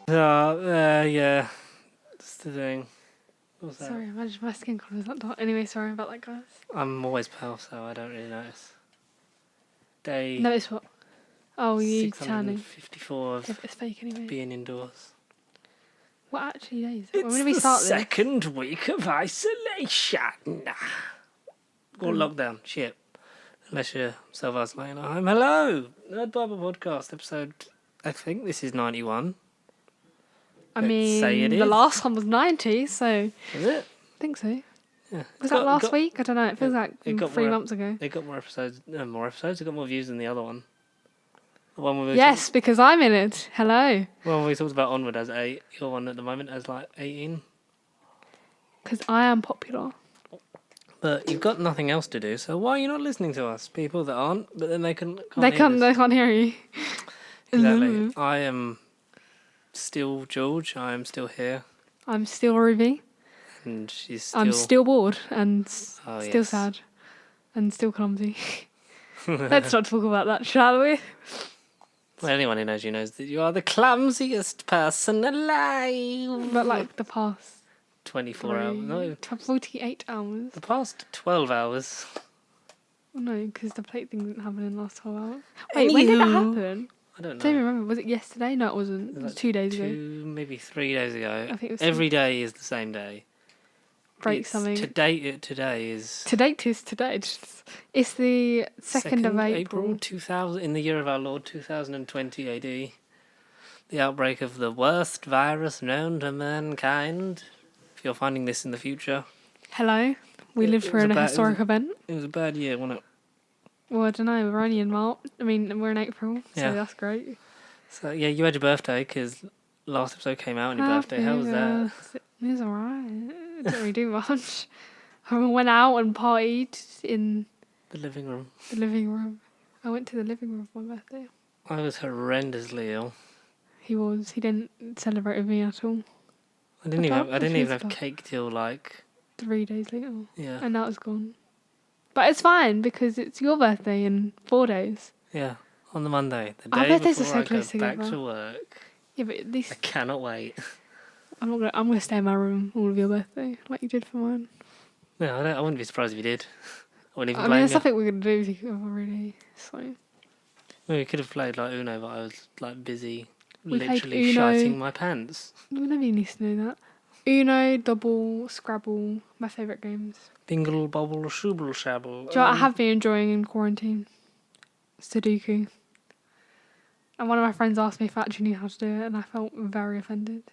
Yeah. Just the thing. What's that? Sorry, imagine my skin colour was that dark. Anyway, sorry about that, guys. I'm always pale, so I don't really notice. Day Notice what? Oh, you tanning. 654 of It's fake anyway. being indoors. What actually day is it? It's When did we start this? second week of isolation. Or lockdown. Shit. Unless you're self-isolating at home. Hello! Nerd Bible Podcast, episode... I think this is 91. I Let's mean, say it the is. last one was 90, so... Is it? I think so. Yeah. Was that last week? I don't know. It feels like it got 3 more- months ago. It got more episodes. It got more views than the other one. The one where we Yes, because I'm in it. Hello. Well, we talked about Onward as 8. Your one at the moment as like 18. Because I am popular. But you've got nothing else to do, so why are you not listening to us? People that aren't, but then they can't They hear us. can't hear you. Exactly. I am still George. I am still here. I'm still Ruby. And she's still... I'm still bored and Oh, still yes. sad and still clumsy. Let's not talk about that, shall we? Well, anyone who knows you knows that you are the clumsiest person alive. But like the past 24 hours. No, 48 hours. the past 12 hours. No, because the plate thing didn't happen in the last 12 hours. Wait, when did that Anywho. happen? I don't I know. don't even remember. Was it yesterday? No, it wasn't. It was like 2 days ago. Maybe 3 days ago. I think it was Every day is the same day. break It's something. Today is To date is today. It's the 2nd of April. 2000, in the year of our Lord 2020 AD. The outbreak of the worst virus known to mankind. If you're finding this in the future, Hello. We It- lived it through was an a bad- historic event. it was a bad year, wasn't it? Well, I don't know. We're only in March. I mean, we're in April, so Yeah. that's great. So yeah, you had your birthday because last episode came out on your birthday. How was that? It was alright. Didn't really do much. I went out and partied in The living room. the living room. I went to the living room for my birthday. I was horrendously ill. He didn't celebrate with me at all. I didn't felt even have confused. cake till like 3 days later. yeah. And now it's gone. But it's fine because it's your birthday in 4 days. Yeah, on the Monday, the Our day birthdays are before so I go close back together. to work. Yeah, but at least I cannot wait. I'm gonna stay in my room all of your birthday like you did for mine. No, I wouldn't be surprised if you did. I wouldn't even I mean, blame there's you. nothing we're gonna do together really. So Well, we could have played like Uno, but I was like busy, We played literally Uno. shiting my pants. nobody needs to know that. Uno, Double, Scrabble, my favourite games. Bingle, bobble, shooble, shabble. Do you know what I have been enjoying in quarantine? Sudoku. And one of my friends asked me if I actually knew how to do it, and I felt very offended.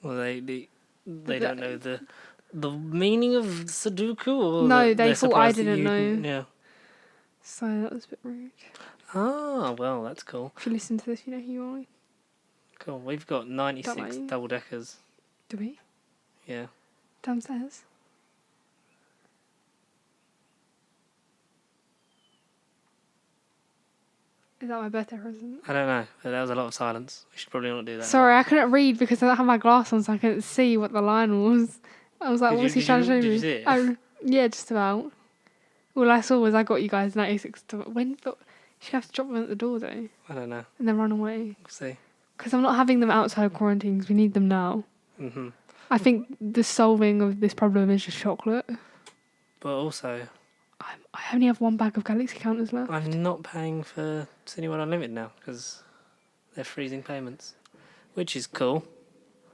Well, they don't know the meaning of Sudoku, or No, that they they're thought I surprised that didn't you know. Yeah. So that was a bit rude. Ah, well, that's cool. If you listen to this, you know who you are. Cool. We've got 96 Don't mind. double deckers. Do we? Yeah. Downstairs? Is that my birthday present? I don't know. That was a lot of silence. We should probably not do that. Sorry, I couldn't read because I don't have my glass on, so I couldn't see what the line was. I was like, what was he trying to show me? Did you see it? Yeah, just about. All I saw was I got you guys 96. When? But you have to drop them at the door, though, I don't know. and then run away. We'll see. Because I'm not having them outside of quarantine because we need them now. hmm I think the solving of this problem is just chocolate. But also, I only have 1 bag of Galaxy counters left. I'm not paying for Cineworld Unlimited now because they're freezing payments, which is cool.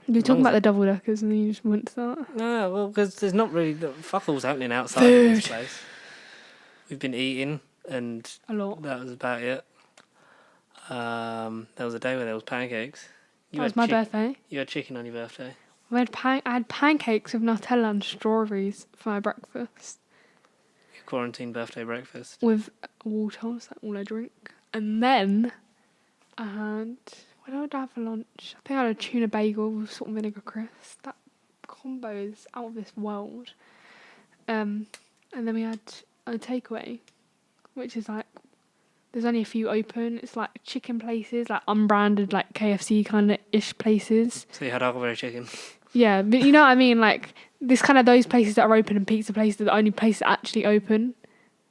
You were talking long as about the double deckers and then you just went to that. No, well, because there's not really fuck all's happening outside of this Food. place. We've been eating, and A lot. that was about it. There was a day where there was pancakes. That was my birthday. You had chicken on your birthday. I had pancakes with Nutella and strawberries for my breakfast. Your quarantine birthday breakfast. With water, that's like all I drink. And then I had... What did I have for lunch? I think I had a tuna bagel with salt and vinegar crisp. That combo is out of this world. And then we had a takeaway, which is like... There's only a few open. It's like chicken places, like unbranded, like KFC kind of ish places. So you had Huckleberry chicken. Yeah, but you know what I mean? Like, this kind of those places that are open and pizza places are the only places actually open.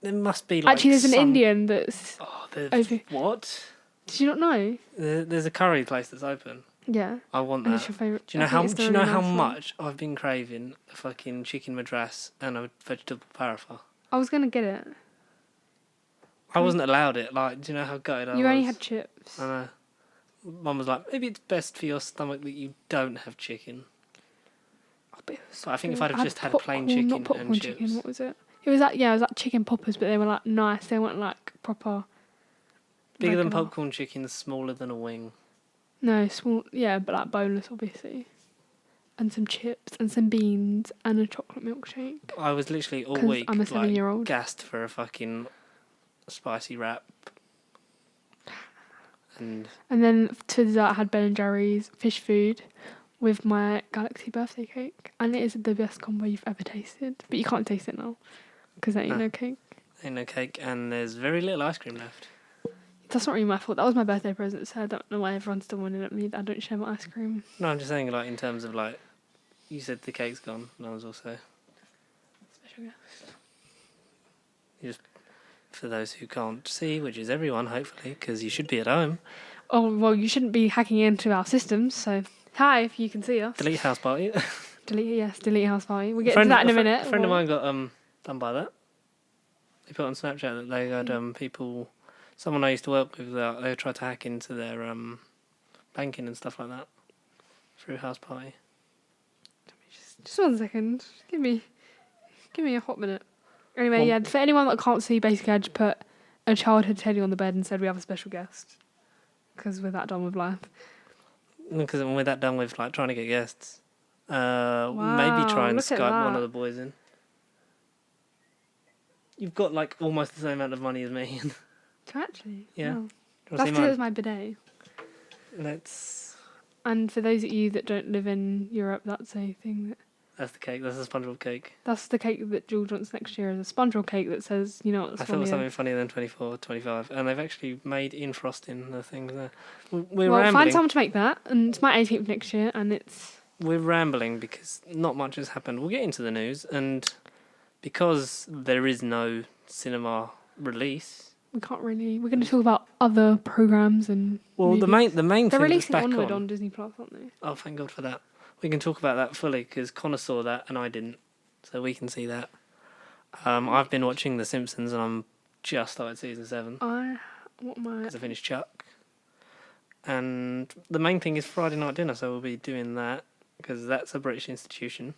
There must be like Actually, there's an Indian that's... Oh, there's... Over. What? Did you not know? There's a curry place that's open. Yeah. I want And that. it's your favourite. Do you know I think how? it's the Do you know really how nice one. much I've been craving a fucking chicken madras and a vegetable paraffin? I was gonna get it. I wasn't allowed it. Like, do you know how gutted I was? You only had chips. I know. Mum was like, maybe it's best for your stomach that you don't have chicken. Oh, but it was But I think if good. I'd have I just had popcorn, plain chicken not popcorn and chicken. chips. What was it? It was like chicken poppers, but they were like nice. They weren't like proper. Bigger than regular. popcorn chicken, smaller than a wing. No, small. Yeah, but like boneless, obviously. And some chips and some beans and a chocolate milkshake. I was literally all 'Cause week I'm a 7-year-old. gassed for a fucking spicy wrap. And then to dessert, I had Ben and Jerry's fish food with my Galaxy birthday cake, and it is the best combo you've ever tasted. But you can't taste it now because there ain't no cake. ain't no cake, and there's very little ice cream left. That's not really my fault. That was my birthday present, so I don't know why everyone's still wondering at me that I don't share my ice cream. No, I'm just saying, like, in terms of, like, you said the cake's gone, and I was also... Special guest. You just, for those who can't see, which is everyone, hopefully, because you should be at home, Oh, well, you shouldn't be hacking into our systems, so hi if you can see us. delete house party. Delete house party. We'll get to that in a minute. A friend of mine got done by that. They put on Snapchat that they had people... Someone I used to work with, they tried to hack into their banking and stuff like that through house party. Just 1 second. Give me a hot minute. Anyway, yeah, for anyone that can't see, basically I just put a childhood teddy on the bed and said we have a special guest. Because we're that done with life. Because when we're that done with like trying to get guests, maybe try and look at Skype one that. of the boys in. You've got like almost the same amount of money as me. Actually? Yeah. Wow. Do you That's want to see because it mine? was my bidet. Let's... And for those of you that don't live in Europe, that's a thing that... That's the cake. That's the SpongeBob cake. That's the cake that George wants next year, is a SpongeBob cake that says, you know what, I thought it was something funnier than 24, 25. And they've actually made in frosting the things there. We're Well, rambling. find someone to make that, and it's my 18th next year, and it's... We're rambling because not much has happened. We'll get into the news, and because there is no cinema release... We can't really... We're going to talk about other programmes and Well, movies. the main They're thing that's releasing back Onward on Disney Plus, aren't they? Oh, thank God for that. We can talk about that fully because Connor saw that and I didn't, so we can see that. I've been watching The Simpsons and I'm just started season 7 because I finished Chuck. And the main thing is Friday night dinner, so we'll be doing that because that's a British institution.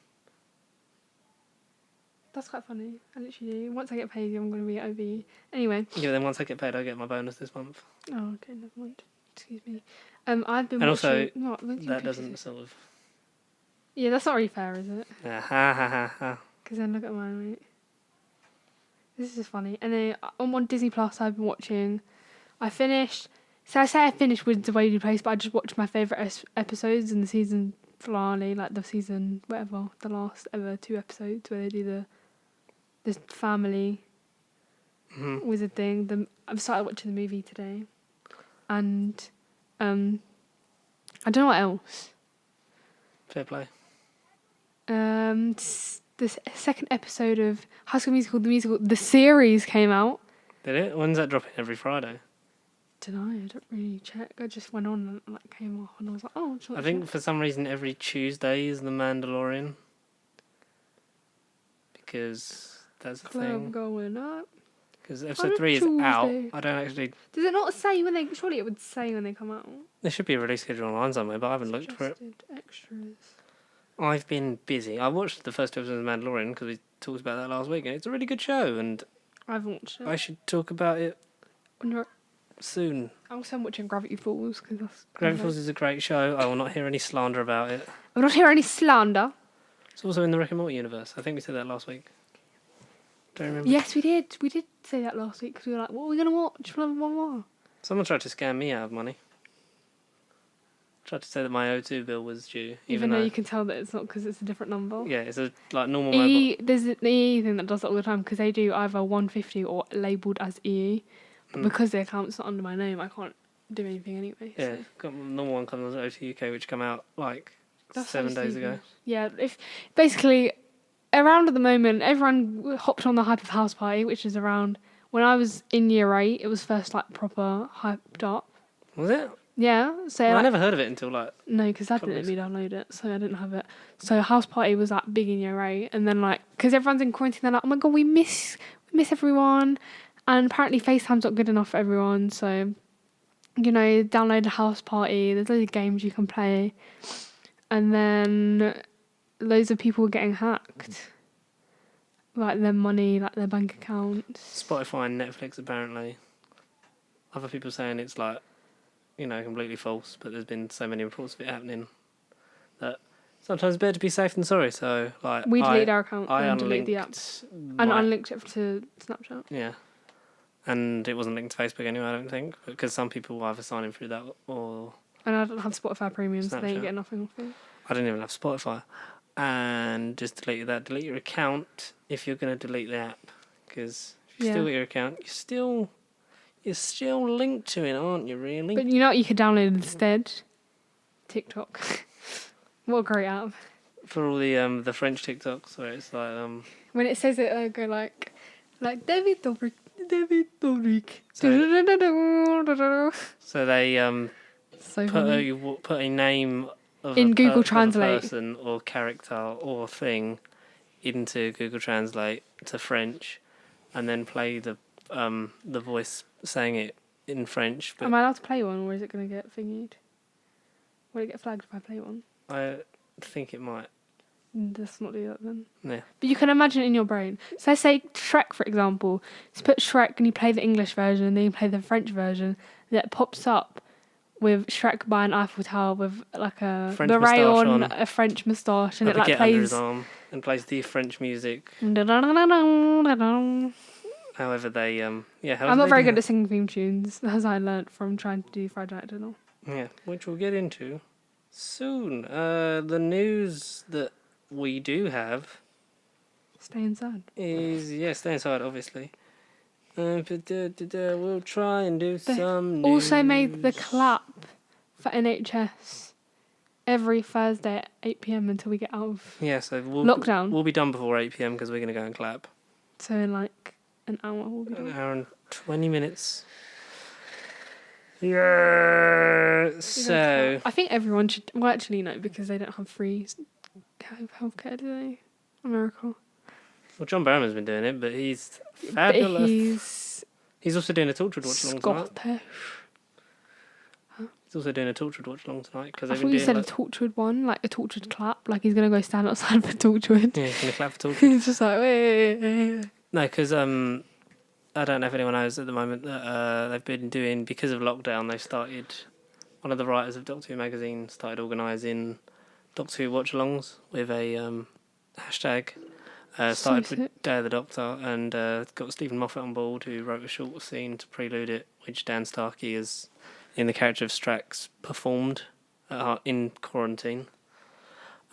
That's quite funny. I literally do. Once I get paid, I'm going to be at OB. Anyway. Yeah, then once I get paid, I get my bonus this month. Oh, okay, never mind. Excuse me. I've been And watching... also, What? When do you that pick doesn't it? sort of... Yeah, that's not really fair, is it? Ha ha ha ha. Because then look at mine, mate. This is just funny. And then on Disney Plus, I've been watching... I finished... So I say I finished with The Way You Place, but I just watched my favourite episodes in the season finale, like the season, whatever, the last ever 2 episodes where they do the family wizard thing. I've started watching the movie today. And I don't know what else. Fair play. The second episode of High School Musical, the series came out. Did it? When's that dropping? Every Friday? Dunno, I don't really check. I just went on and like came off and I was like, oh, I think for some reason every Tuesday is The Mandalorian. Because that's the club thing. going up. Because On episode a 3 is out. Tuesday. I don't actually... Does it not say when they... Surely it would say when they come out. There should be a release schedule online somewhere, but I haven't looked for it. Suggested extras. I've been busy. I watched the first episode of The Mandalorian because we talked about that last week, and it's a really good show, and I haven't watched it. I should talk about it soon. I'm also watching Gravity Falls because that's... Gravity Falls is a great show. I will not hear any slander about it. I'm not hearing any slander. It's also in the Rick and Morty universe. I think we said that last week. Don't remember. Yes, we did. We did say that last week because we were like, what are we going to watch? One more. Someone tried to scam me out of money. Tried to say that my O2 bill was due, Even though you can tell that it's not because it's a different number. Yeah, it's a like normal mobile. There's an EE thing that does that all the time because they do either 150 or labelled as EE. But because the account's not under my name, I can't do anything anyway. Yeah, so. got the normal one comes on O2 UK, which come out like That's 7 so days ago. stupid. Yeah, if basically around at the moment, everyone hopped on the hype of House Party, which is around when I was in year 8. It was first like proper hyped up. Was it? Yeah, so Well, I like, never heard of it until like. no, because Dad couple didn't weeks let me download it, so I didn't have it. So house party was like big in year 8, and then like because everyone's in quarantine, they're like, oh my god, we miss everyone, and apparently FaceTime's not good enough for everyone. So download a house party. There's loads of games you can play, and then loads of people were getting hacked, like their money, like their bank accounts. Spotify and Netflix apparently. Other people saying it's like, completely false, but there's been so many reports of it happening that sometimes it's better to be safe than sorry. So like, We deleted our account I and deleted the app, and unlinked it to Snapchat. Yeah, and it wasn't linked to Facebook anyway. I don't think, because some people either sign in through that or. And I don't have Spotify Premium, so they Snapchat. get nothing off it. I didn't even have Spotify, and just deleted that. Delete your account if you're going to delete the app, because if you still got your account, you're still linked to it, aren't you? Really? But you know what you could download instead? TikTok. What a great app. For all the French TikToks where it's like When it says it, I go like David Dobrik. So they So funny. put a name of In Google of a Translate. person or character or thing into Google Translate to French, and then play the voice saying it in French. But Am I allowed to play one, or is it going to get thingied? Will it get flagged if I play one? I think it might. Let's not do that then. Yeah. But you can imagine it in your brain. So say Shrek, for example. Just put Shrek and you play the English version and then you play the French version. That pops up with Shrek by an Eiffel Tower with like a French beret moustache on, on. a French moustache, and Have it a like get under his plays. arm and plays the French music. However they I'm not very good at singing theme tunes, as I learnt from trying to do Friday Night Dinner. Yeah, which we'll get into soon. The news that we do have Stay inside. is stay inside, obviously. We'll try and do some news. Also made the clap for NHS every Thursday at 8 p.m. until we get out of so lockdown. We'll be done before 8 p.m. because we're going to go and clap. So in like an hour we'll be done. An hour and 20 minutes. Yeah. So I think everyone should. Well, actually, no, because they don't have free healthcare, do they? America. Well, John Barrowman's been doing it, but he's fabulous. But he's also doing a Tortured Watch Along tonight. Scottish. He's also doing a Tortured Watch Along tonight because I they've thought been you doing said a tortured one, like a tortured clap, like he's gonna go stand outside for tortured. Yeah, he's gonna clap for Tortured. He's just like, wait. No, because I don't know if anyone knows at the moment that they've been doing, because of lockdown, they've started. One of the writers of Doctor Who magazine started organising Doctor Who watch-alongs with a hashtag. Started with Day of the Doctor and got Stephen Moffat on board, who wrote a short scene to prelude it, which Dan Starkey is in the character of Strax performed in quarantine.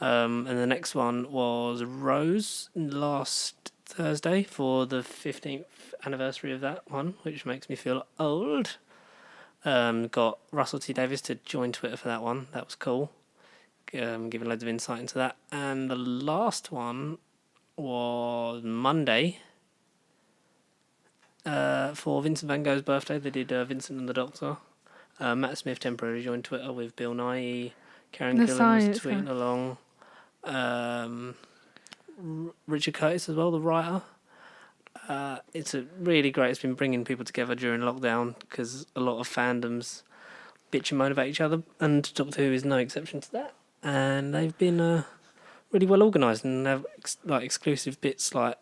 And the next one was Rose last Thursday for the 15th anniversary of that one, which makes me feel old. Got Russell T Davies to join Twitter for that one. That was cool. Giving loads of insight into that. And the last one was Monday for Vincent van Gogh's birthday. They did Vincent and the Doctor. Matt Smith temporarily joined Twitter with Bill Nighy. Karen Gillan was tweeting along. Richard Curtis as well, the writer. It's it's been bringing people together during lockdown because a lot of fandoms bitch and moan about each other, and Doctor Who is no exception to that. And they've been really well organised and have exclusive bits, like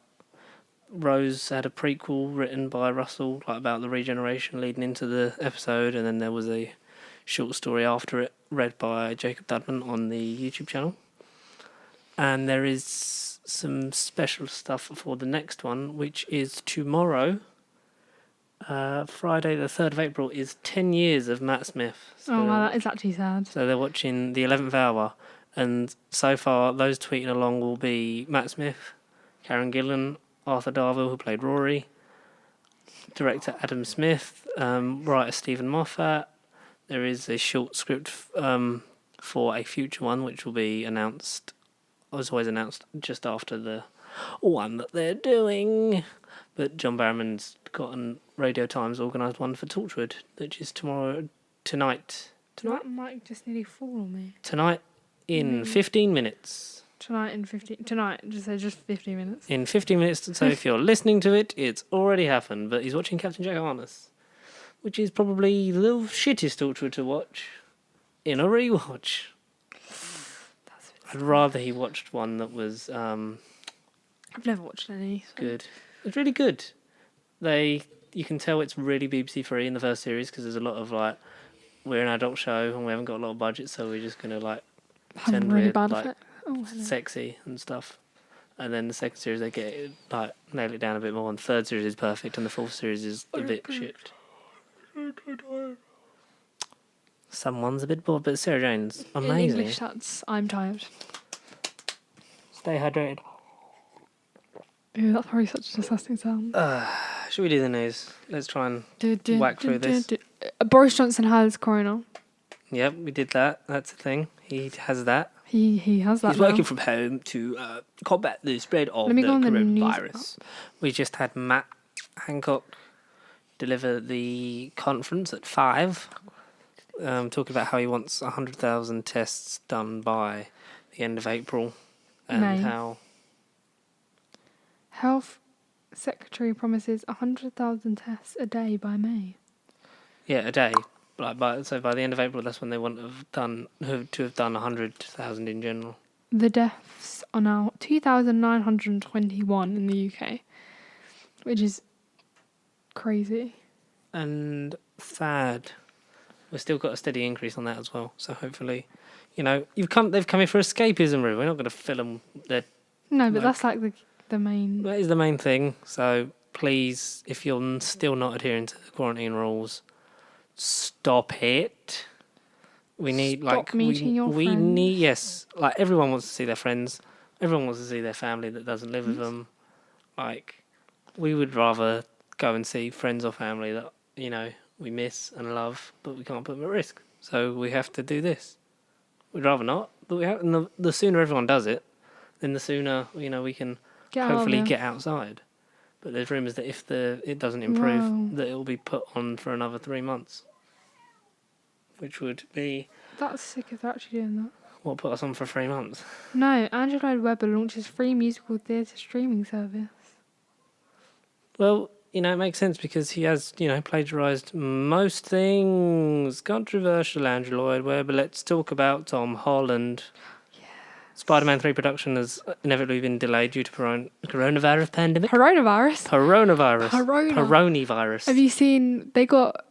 Rose had a prequel written by Russell about the regeneration leading into the episode, and then there was a short story after it read by Jacob Dudman on the YouTube channel. And there is some special stuff for the next one, which is tomorrow. Friday the 3rd of April is 10 years of Matt Smith. So, wow, that is actually sad. So they're watching the 11th hour, and so far those tweeting along will be Matt Smith, Karen Gillan, Arthur Darvill, who played Rory, director Adam Smith, writer Stephen Moffat. There is a short script for a future one, which will be announced. Was always announced just after the one that they're doing. But John Barrowman's got a Radio Times organised one for Torchwood, which is tonight Tonight? That mic just nearly fall on me. Tonight in 15 minutes. Tonight, just 15 minutes. In 15 minutes, so if you're listening to it, it's already happened. But he's watching Captain Jack Harness, which is probably the shittest Torchwood to watch in a rewatch. I'd rather he watched one that was I've never watched any. So. good. It's really good. You can tell it's really BBC Three in the first series because there's a lot of like, we're an adult show and we haven't got a lot of budget, so we're just gonna like pretend really we're bad like effect. Oh, hello. sexy and stuff. And then the second series they get it, like nail it down a bit more, and the third series is perfect, and the fourth series is a bit shit. Someone's a bit bored, but Sarah Jane's amazing. In English, that's I'm tired. Stay hydrated. Ew, that's probably such a disgusting sound. Should we do the news? Let's try and whack through this. Boris Johnson has corona. Yep, we did that. That's the thing. He has that. He has that. He's working from home to combat the spread of the coronavirus. We just had Matt Hancock deliver the conference at 5, talking about how he wants 100,000 tests done by the end of April, and May. how Health Secretary promises 100,000 tests a day by May. a day. Like by the end of April, that's when they want to have done 100,000 in general. The deaths are now 2,921 in the UK, which is crazy. And sad. We've still got a steady increase on that as well. So hopefully, they've come here for escapism, really. We're not going to fill them. No, but that's like the main. That is the main thing. So please, if you're still not adhering to the quarantine rules, stop it. We need meeting your we friends. need yes. Like everyone wants to see their friends. Everyone wants to see their family that doesn't live with them. Like we would rather go and see friends or family that we miss and love, but we can't put them at risk. So we have to do this. We'd rather not, but we have. And the sooner everyone does it, then the sooner we can hopefully get outside. But there's rumours that if it doesn't improve, that it will be put on for another 3 months. Which would be... That's sick if they're actually doing that. What, put us on for 3 months? No, Andrew Lloyd Webber launches free musical theatre streaming service. Well, it makes sense because he has, plagiarised most things. Controversial Andrew Lloyd Webber. Let's talk about Tom Holland. Spider-Man 3 production has inevitably been delayed due to coronavirus pandemic. Coronavirus? Coronavirus. Have you seen... They got...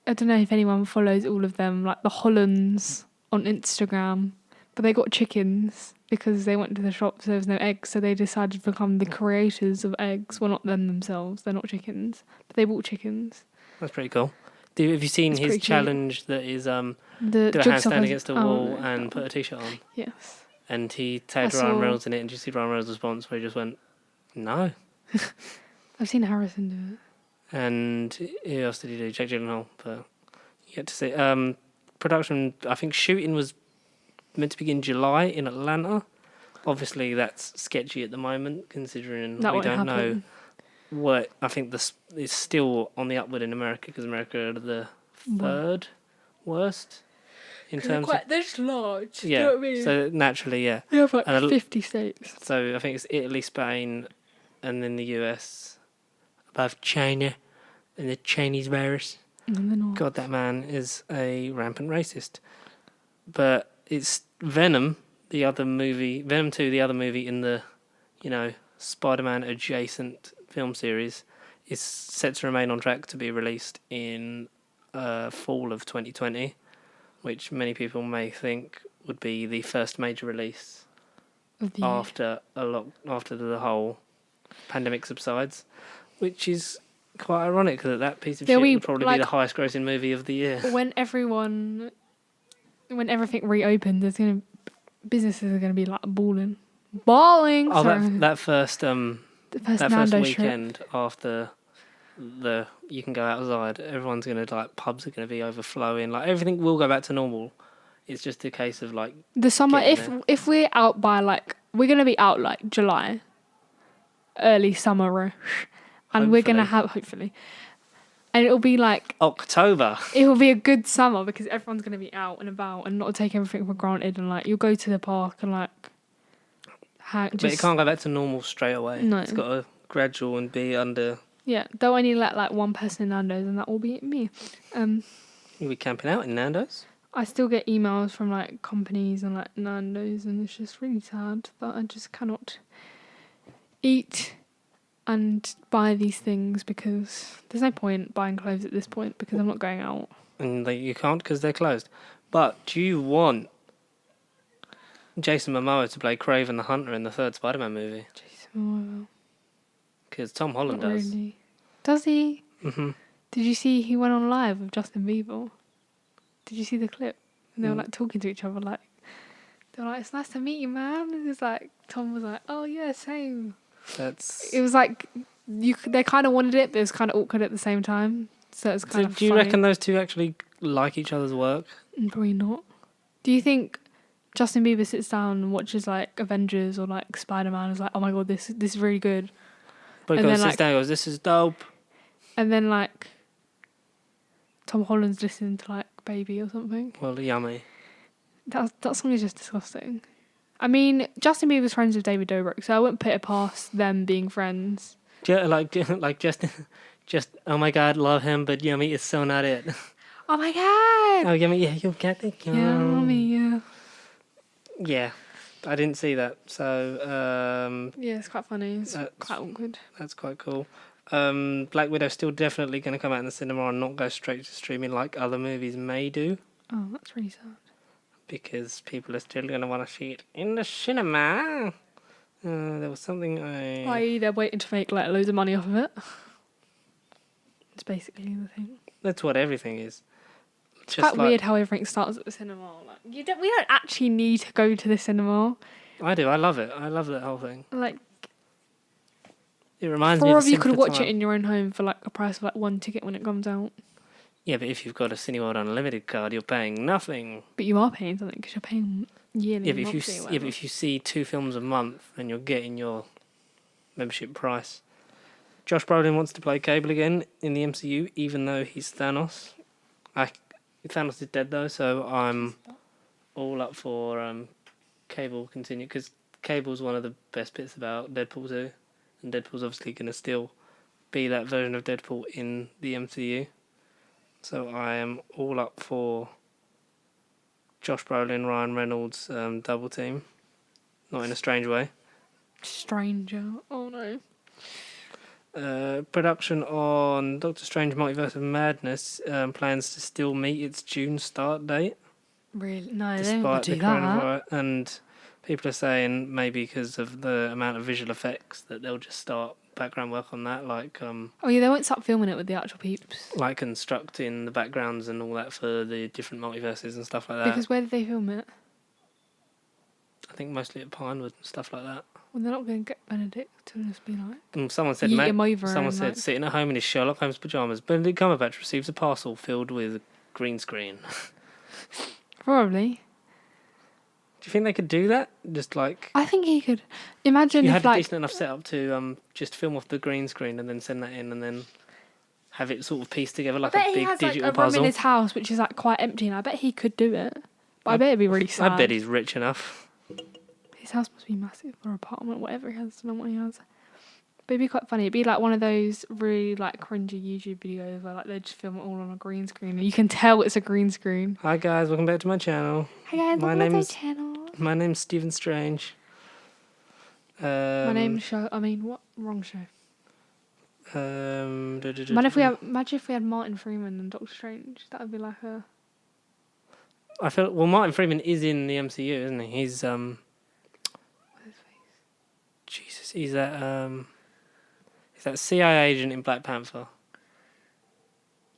I don't know if anyone follows all of them, like the Hollands on Instagram. But they got chickens because they went to the shop, so there was no eggs. So they decided to become the creators of eggs. Well, not them themselves. They're not chickens. But they bought chickens. That's pretty cool. Have you seen his challenge that is... the do a handstand against a wall and put a t-shirt on. Yes. And he tagged Ryan Reynolds in it, and did you see Ryan Reynolds' response where he just went, no. I've seen Harrison do it. And who else did he do? Jake Gyllenhaal, but you get to see. Production, I think shooting was meant to begin July in Atlanta. Obviously, that's sketchy at the moment, considering we don't know what. I think this is still on the upward in America, because America are the third worst in terms of... They're just large. Yeah, you know what I mean? so naturally, yeah. They have like 50 states. So I think it's Italy, Spain, and then the US, above China, and the Chinese virus. God, that man is a rampant racist. But it's Venom 2, the other movie in the, Spider-Man adjacent film series, is set to remain on track to be released in fall of 2020, which many people may think would be the first major release after the whole pandemic subsides, which is quite ironic because that piece of shit would probably be the highest grossing movie of the year. When everything reopens, businesses are gonna be like balling. Oh, that first weekend after you can go outside, everyone's gonna pubs are gonna be overflowing. Everything will go back to normal. It's just a case of the summer. If we're out by we're gonna be out July, early summerish. And we're going to have, hopefully, And it'll be like, October. it will be a good summer because everyone's going to be out and about and not take everything for granted. And like, you'll go to the park and like, But it can't go back to normal straight away. No. It's got to gradual and be under. Yeah, they'll only let like one person in Nando's and that will be me. You'll be camping out in Nando's. I still get emails from like companies and like Nando's, and it's just really sad that I just cannot eat and buy these things because there's no point buying clothes at this point because I'm not going out. And you can't because they're closed. But do you want Jason Momoa to play Kraven the Hunter in the third Spider-Man movie? Jason Because Tom Holland Momoa. does. Really. Does he? Mm-hmm. Did you see he went on live with Justin Bieber? Did you see the clip? And they were like talking to each other like, they were like, it's nice to meet you, man. And it's like, Tom was like, oh yeah, same. That's. It was like, they kind of wanted it, but it was kind of awkward at the same time. So it was kind of Do you funny. reckon those two actually like each other's work? Probably not. Do you think Justin Bieber sits down and watches like Avengers or like Spider-Man and is like, oh my god, this is really good. But And he then, sits like- down and goes, this is dope. And then like Tom Holland's listening to like Baby or something. Well, yummy. That song is just disgusting. I mean, Justin Bieber's friends with David Dobrik, so I wouldn't put it past them being friends. Like just, oh my god, love him, but yummy is so not it. Oh my god! Oh, yummy, yeah, you got it. Yeah, mommy, yeah. Yeah, I didn't see that, so Yeah, it's quite funny. It's quite awkward. that's quite cool. Black Widow's still definitely going to come out in the cinema and not go straight to streaming like other movies may do, Oh, that's really sad. because people are still going to want to see it in the cinema. There was something I.e., they're waiting to make like loads of money off of it. It's basically the thing. That's what everything is. It's quite weird how everything starts at the cinema. Like, we don't actually need to go to the cinema. I do. I love it. I love that whole thing. Like, It reminds me four of of you the could simpler watch time. it in your own home for like a price of like one ticket when it comes out. Yeah, but if you've got a Cineworld Unlimited card, you're paying nothing. But you are paying something because you're paying yearly. Yeah, but monthly, if you see 2 films a month, then you're getting your membership price. Josh Brolin wants to play Cable again in the MCU, even though he's Thanos. Thanos is dead though, so I'm all up for Cable continue, because Cable's one of the best bits about Deadpool 2, and Deadpool's obviously going to still be that version of Deadpool in the MCU. So I am all up for Josh Brolin, Ryan Reynolds double team. Not in a strange way. Stranger. Oh no. Production on Doctor Strange Multiverse of Madness plans to still meet its June start date. Really? No, they Despite don't the do that. coronavirus. And people are saying maybe because of the amount of visual effects that they'll just start background work on that, like Oh yeah, they won't start filming it with the actual peeps. like constructing the backgrounds and all that for the different multiverses and stuff like that. Because where did they film it? I think mostly at Pinewood and stuff like that. Well, they're not going to get Benedict to just be like, And someone said, yeet him over someone and, said, like- sitting at home in his Sherlock Holmes pajamas, Benedict Cumberbatch receives a parcel filled with green screen. probably. Do you think they could do that? Just like I think he could. Imagine you if had a like decent enough setup to just film off the green screen and then send that in and then have it sort of pieced together like I a bet he big has like digital a room puzzle. in his house which is like quite empty, and I bet he could do it. But I bet it'd be really sad. I bet he's rich enough. His house must be massive, or apartment, whatever he has. I don't know what he has. But it'd be quite funny. It'd be like one of those really like cringy YouTube videos where like they just film it all on a green screen, and you can tell it's a green screen. Hi guys, welcome back to my channel. Hi guys, My welcome to my name's- channel. My name's Stephen Strange. My name's show. I mean, what? Wrong show. Imagine if we had Martin Freeman and Doctor Strange. That would be like a. I feel Martin Freeman is in the MCU, isn't he? He's What's his face? Jesus, he's that CIA agent in Black Panther.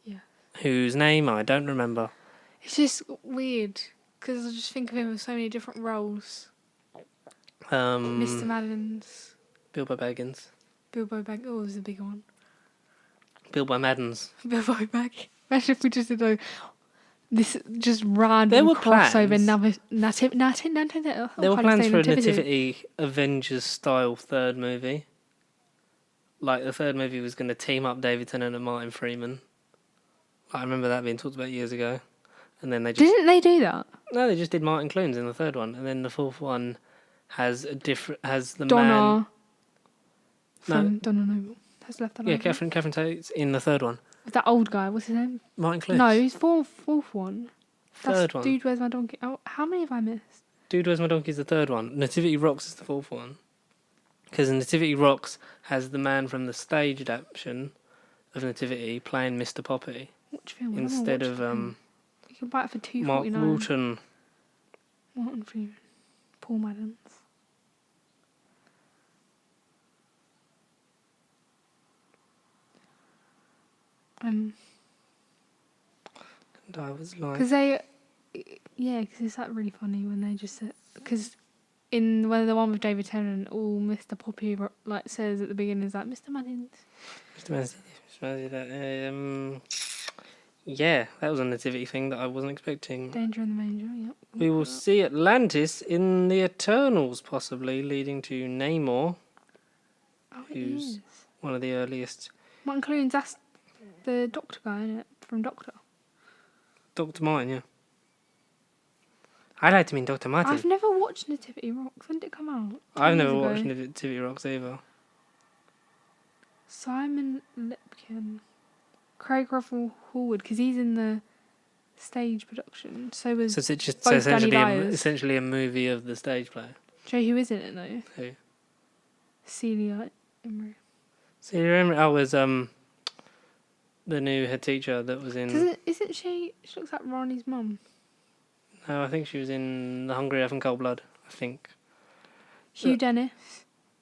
Yeah. Whose name I don't remember. It's just weird because I just think of him in so many different roles. Mr. Madden's, Bilbo Baggins. Bilbo Baggins. Oh, was the big one. Bilbo Maddens. Bilbo Baggins. Imagine if we just did this just random There were crossover plans. There were plans for a Nativity Avengers style third movie. Like the third movie was going to team up David Tennant and Martin Freeman I remember that being talked about years ago. And then they just... Didn't they do that? No, they just did Martin Clunes in the third one. And then the fourth one has a different... Has the Donna man... from Donna Noble has left that. Yeah, over. Catherine Tate's in the third one. That old guy, what's his name? Martin Clunes. No, he's fourth one. Third That's one. Dude, Where's My Donkey? Oh, how many have I missed? Dude, Where's My Donkey is the third one. Nativity Rocks is the fourth one. Because Nativity Rocks has the man from the stage adaptation of Nativity playing Mr. Poppy Which film? instead of You can buy it for Mark $2.49. Walton. Martin Freeman. Paul Maddens. And I was like... Because because it's that really funny when they just because in the one with David Tennant, all Mr. Poppy like says at the beginning is like Mr. Maddens. Mr. Maddens, yeah, that was a nativity thing that I wasn't expecting. Danger in the Manger. Yep. We will see Atlantis in the Eternals, possibly leading to Namor, Oh, it who's is. one of the earliest. Martin Clunes, that's the Doctor guy, isn't it? From Doctor. Dr. Martin, yeah. I like to mean Dr. Martin. I've never watched Nativity Rocks. When did it come out? I've never 2 years watched ago. Nativity Rocks either. Simon Lipkin. Craig Russell Hallwood, because he's in the stage production. So was So it's just both essentially, Danny Lyers. essentially a movie of the stage play. Joe, who is in it though? Who? Celia Imrie. Celia Imrie. Oh, was the new head teacher that was in... Isn't she? She looks like Ronnie's mum. No, I think she was in The Hungry Earth and Cold Blood, I think. Hugh Dennis.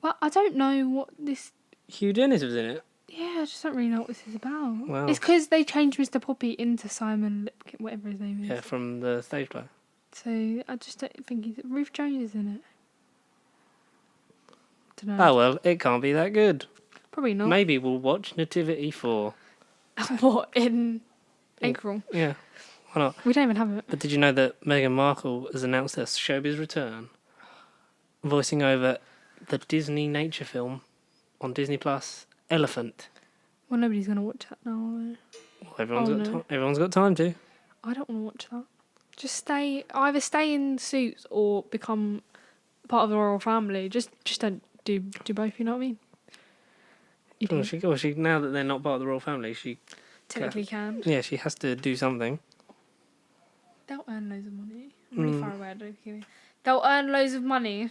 Well, I don't know what this... Hugh Dennis was in it. Yeah, I just don't really know what this is about. Wow. It's because they changed Mr. Poppy into Simon Lipkin, whatever his name is. Yeah, from the stage play. So I just don't think he's... Ruth Jones is in it. Don't know. Oh, well, it can't be that good. Probably not. Maybe we'll watch Nativity 4. What, in April? Yeah, why not? We don't even have it. But did you know that Meghan Markle has announced her showbiz return, voicing over the Disney nature film on Disney Plus, Elephant? Well, nobody's going to watch that now, are they? Well, everyone's Oh, got no. everyone's got time to. I don't want to watch that. Just either stay in Suits or become part of the royal family. Just don't do both, you know what I mean? You do. She now that they're not part of the royal family, she Technically can. yeah, she has to do something. They'll earn loads of money. I'm really far away, I don't think. They'll earn loads of money.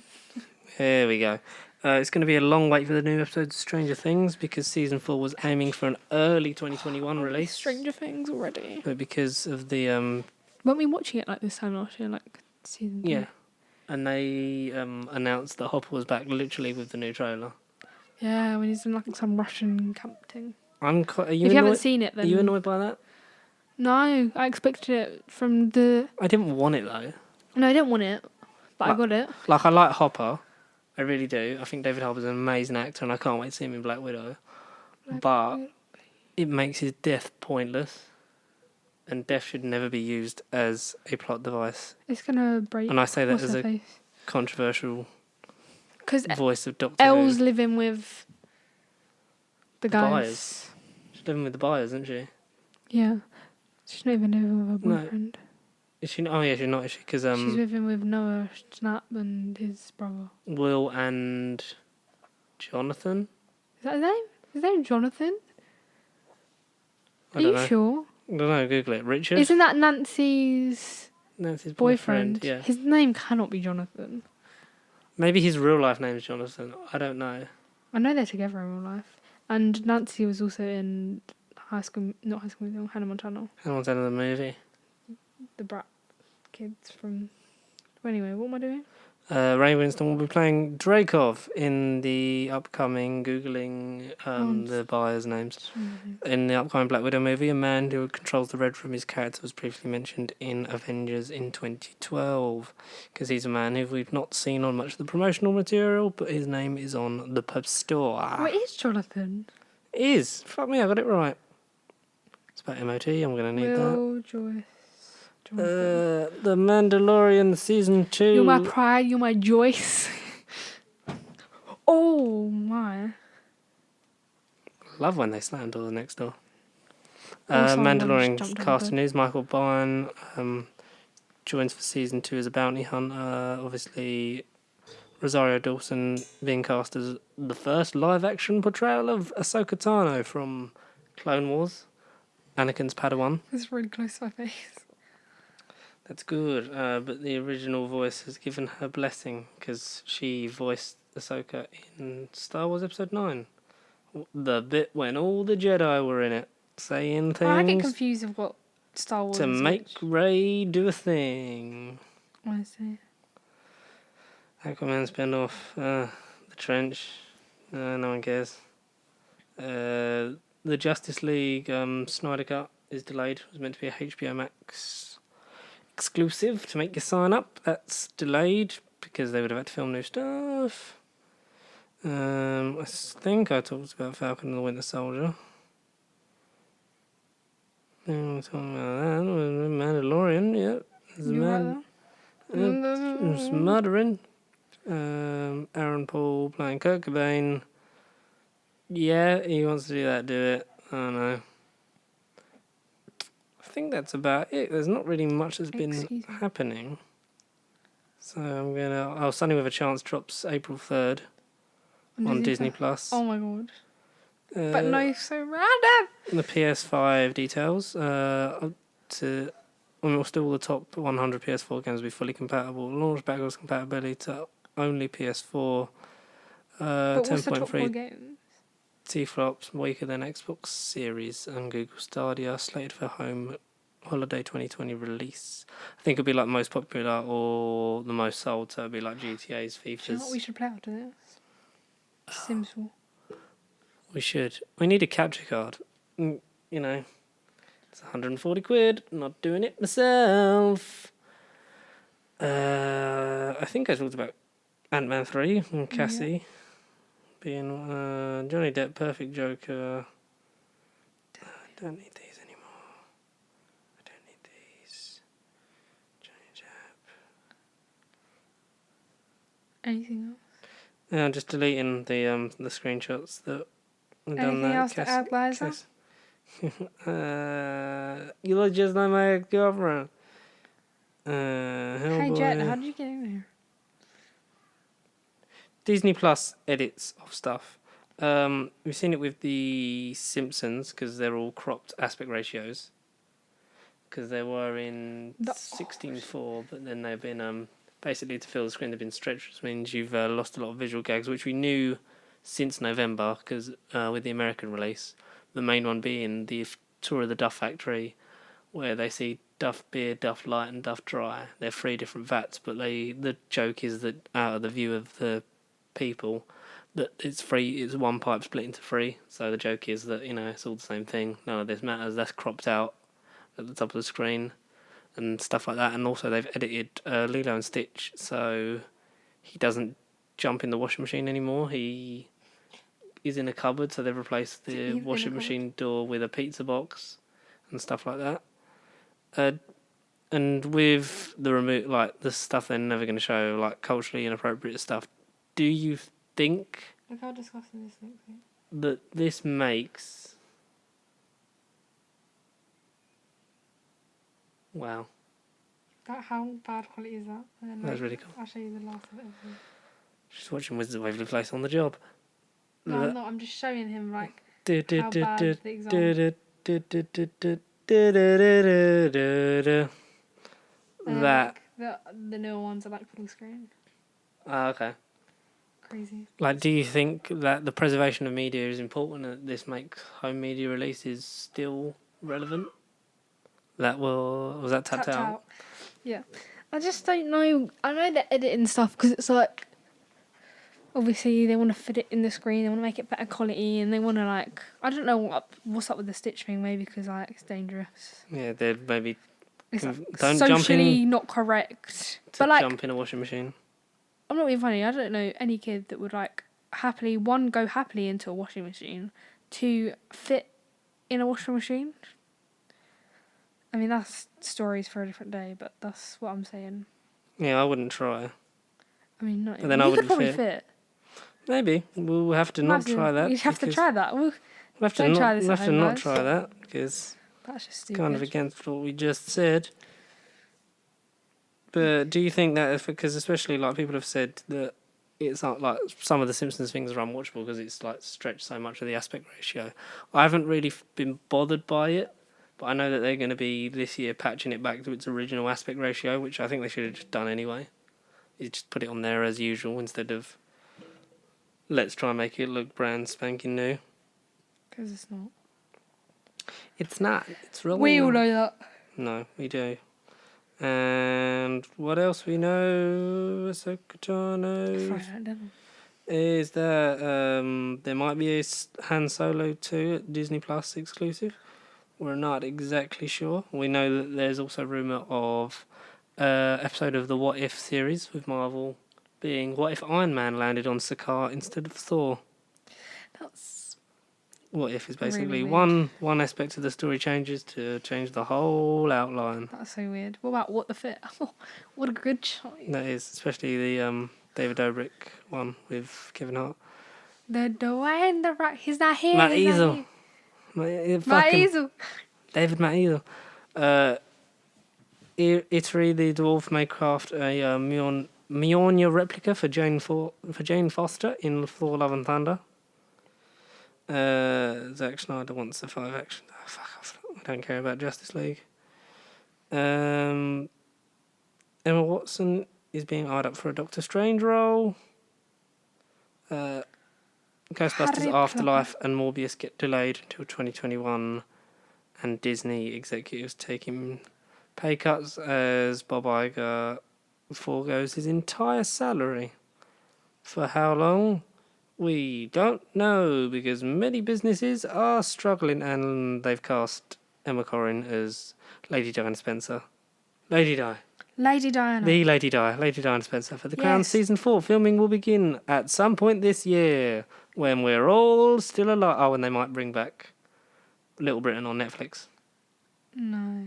Here we go. It's going to be a long wait for the new episode of Stranger Things because season 4 was aiming for an early 2021 release. Stranger Things already. But because of the Weren't we watching it like this time last year, like season 2? yeah, and they announced that Hopper was back literally with the new trailer. Yeah, when he's in like some Russian camp thing. I'm quite. Are you If you annoyed? haven't seen it, then Are you annoyed by that? No, I expected it from the. I didn't want it though. No, I didn't want it, but I got it. Like I like Hopper, I really do. I think David Harbour's an amazing actor, and I can't wait to see him in Black Widow. But it makes his death pointless, and death should never be used as a plot device. It's gonna break. And I say that what's as her a face? controversial Because voice of Doctor Elle's Who. living with the guys. Byers. She's living with the Byers, isn't she? Yeah, she's not even living with her No. boyfriend. Is she? Oh yeah, she's not. Is she? Because She's living with Noah Schnapp and his brother. Will and Jonathan. Is that his name? His name Jonathan? I Are don't you know. sure? I don't know. Google it. Richard. Isn't that Nancy's That's his boyfriend? Yeah. His name cannot be Jonathan. Maybe his real life name is Jonathan. I don't know. I know they're together in real life. And Nancy was also in not High School Musical, Hannah Montana. Hannah Montana the movie. The Brat kids from... Anyway, what am I doing? Ray Winston will be playing Dreykov in the upcoming Googling the buyers' names. In the upcoming Black Widow movie, a man who controls the red from his character was briefly mentioned in Avengers in 2012. Because he's a man who we've not seen on much of the promotional material, but his name is on the pub store. Oh, it is Jonathan. It is. Fuck me, I got it right. It's about MOT, I'm going to need that. Will Joyce. Jonathan. The Mandalorian Season 2. You're my pride, you're my Joyce. Oh my. Love when they slam doors next door. Also, one just Mandalorian jumped on casting board. news. Michael Byrne joins for season 2 as a bounty hunter. Obviously, Rosario Dawson being cast as the first live-action portrayal of Ahsoka Tano from Clone Wars, Anakin's Padawan. It's really close to my face. That's good, but the original voice has given her blessing because she voiced Ahsoka in Star Wars Episode 9. The bit when all the Jedi were in it, saying I get things confused with what Star Wars to is make which. Rey do a thing. I see. Aquaman spin-off, The Trench, no one cares. The Justice League Snyder Cut is delayed. It was meant to be a HBO Max exclusive to make you sign up. That's delayed because they would have had to film new stuff. I think I talked about Falcon and the Winter Soldier. Talking about that. Mandalorian, yep. You right there? There's murdering. Aaron Paul playing Kurt Cobain. Yeah, he wants to do that, do it. I don't know. I think that's about it. There's not really much that's been Excuse me. happening. So I'm gonna. Oh, Sunny with a Chance drops April 3rd on Disney Plus. Oh my god. But no, so random. The PS5 details. Almost all the top 100 PS4 games will be fully compatible. Launch backwards compatibility to only PS4. But what's the top 4 10.3 games? T-flops weaker than Xbox Series and Google Stadia, slated for home holiday 2020 release. I think it'll be like most popular or the most sold, so it'll be like GTA's, Do you know what we FIFA's. should play after this? Sims 4. We should. We need a capture card. You know, it's 140 quid. Not doing it myself. I think I talked about Ant-Man 3 and Cassie being Johnny Depp, perfect Joker. I don't need these anymore. I don't need these. Johnny Depp. Anything else? Yeah, I'm just deleting the screenshots that I've done. Anything else to add, Liza? You look just like my ex-girlfriend. Hey Jet, how did you get in here? Disney Plus edits of stuff. We've seen it with the Simpsons because they're all cropped aspect ratios. Because they were in 16:4, but then they've been basically to fill the screen. They've been stretched, which means you've lost a lot of visual gags, which we knew since November. Because with the American release, the main one being the tour of the Duff Factory, where they see Duff Beer, Duff Light, and Duff Dry. They're 3 different vats, but the joke is that out of the view of the people, that it's one pipe split into 3. So the joke is that it's all the same thing. None of this matters. That's cropped out at the top of the screen and stuff like that. And also they've edited Lilo and Stitch, so he doesn't jump in the washing machine anymore. He is in a cupboard, so they've replaced the washing machine door with a pizza box and stuff like that. And with the the stuff they're never going to show, like culturally inappropriate stuff, do you think Look how disgusting this looks. that this makes... Wow. How bad quality is that? That's really cool. I'll show you the last of it. Just watching Wizards of Waverly Place on the job. No, I'm not. I'm just showing him how That bad the example. The newer ones are like full screen. Okay. Crazy. Do you think that the preservation of media is important and that this makes home media releases still relevant? Was that tapped out? Yeah. I just don't know. I know they're editing stuff because it's like, obviously they want to fit it in the screen, they want to make it better quality, and they want to I don't know what's up with the Stitch thing, maybe because it's dangerous. Yeah, they're maybe It's don't socially jump in not correct. to But jump in a washing machine. I'm not being funny. I don't know any kid that would happily go happily into a washing machine, to fit in a washing machine. I mean, that's stories for a different day, but that's what I'm saying. Yeah, I wouldn't try. I mean, not. But then you I could wouldn't probably fit. fit. Maybe we'll have to not try that. You'd have to try that. We'll have to Don't not, try this we'll at have to home, not guys. try that because That's just stupid. kind of against what we just said. But do you think that because especially like people have said that it's not like some of the Simpsons things are unwatchable because it's like stretched so much of the aspect ratio. I haven't really been bothered by it, but I know that they're going to be this year patching it back to its original aspect ratio, which I think they should have just done anyway. You just put it on there as usual instead of let's try and make it look brand spanking new. Because it's not. It's not. It's really We all not. know that. No, we do. And what else we know, Ahsoka knows, Friday night, is that there might be a Han Solo 2 Disney Plus exclusive. We're not exactly sure. We know that there's also rumour of episode of the What If series with Marvel being what if Iron Man landed on Sakaar instead of Thor? That's What if is basically really weird. one aspect of the story changes to change the whole outline. That's so weird. What about What the Fit? What a good choice. That is, especially the David Dobrik one with Kevin Hart. The Dwayne the Rock. He's not here. Matt he's not Easel. here. Matt Easel. David Matt Easel. Italy, the dwarf may craft a Mjolnir replica for Jane Foster in Thor: Love and Thunder. Zack Snyder wants the 5 action. Oh, fuck off. I don't care about Justice League. Emma Watson is being eyed up for a Doctor Strange role. Ghostbusters Harry Afterlife and Morbius get delayed until 2021, and Disney executives taking pay cuts as Bob Iger foregoes his entire salary. For how long? We don't know, because many businesses are struggling, and they've cast Emma Corrin as Lady Diana Spencer. Lady Di. Lady Diana. The Lady Di. Lady Diana Spencer for The Crown Yes. Season 4. Filming will begin at some point this year, when we're all still alive. Oh, and they might bring back Little Britain on Netflix. No.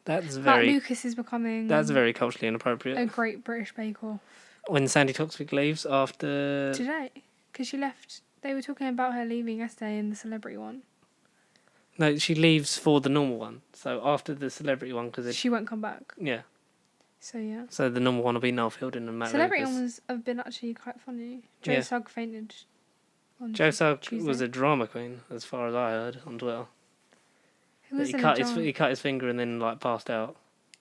That's Matt very... Lucas is becoming That's very culturally inappropriate. a Great British Bake Off. When Sandy Toksvig leaves after... Today. Because she left. They were talking about her leaving yesterday in the celebrity one. No, she leaves for the normal one. So after the celebrity one, because She won't come back. yeah. So yeah. So the number one will be Noel Fielding and Matt Celebrity Lucas. ones have been actually quite funny. Joe Yeah. Sugg fainted. On Joe Sugg Tuesday. was a drama queen, as far as I heard on Twitter. Who But was he in a cut drama? he cut his finger and then like passed out.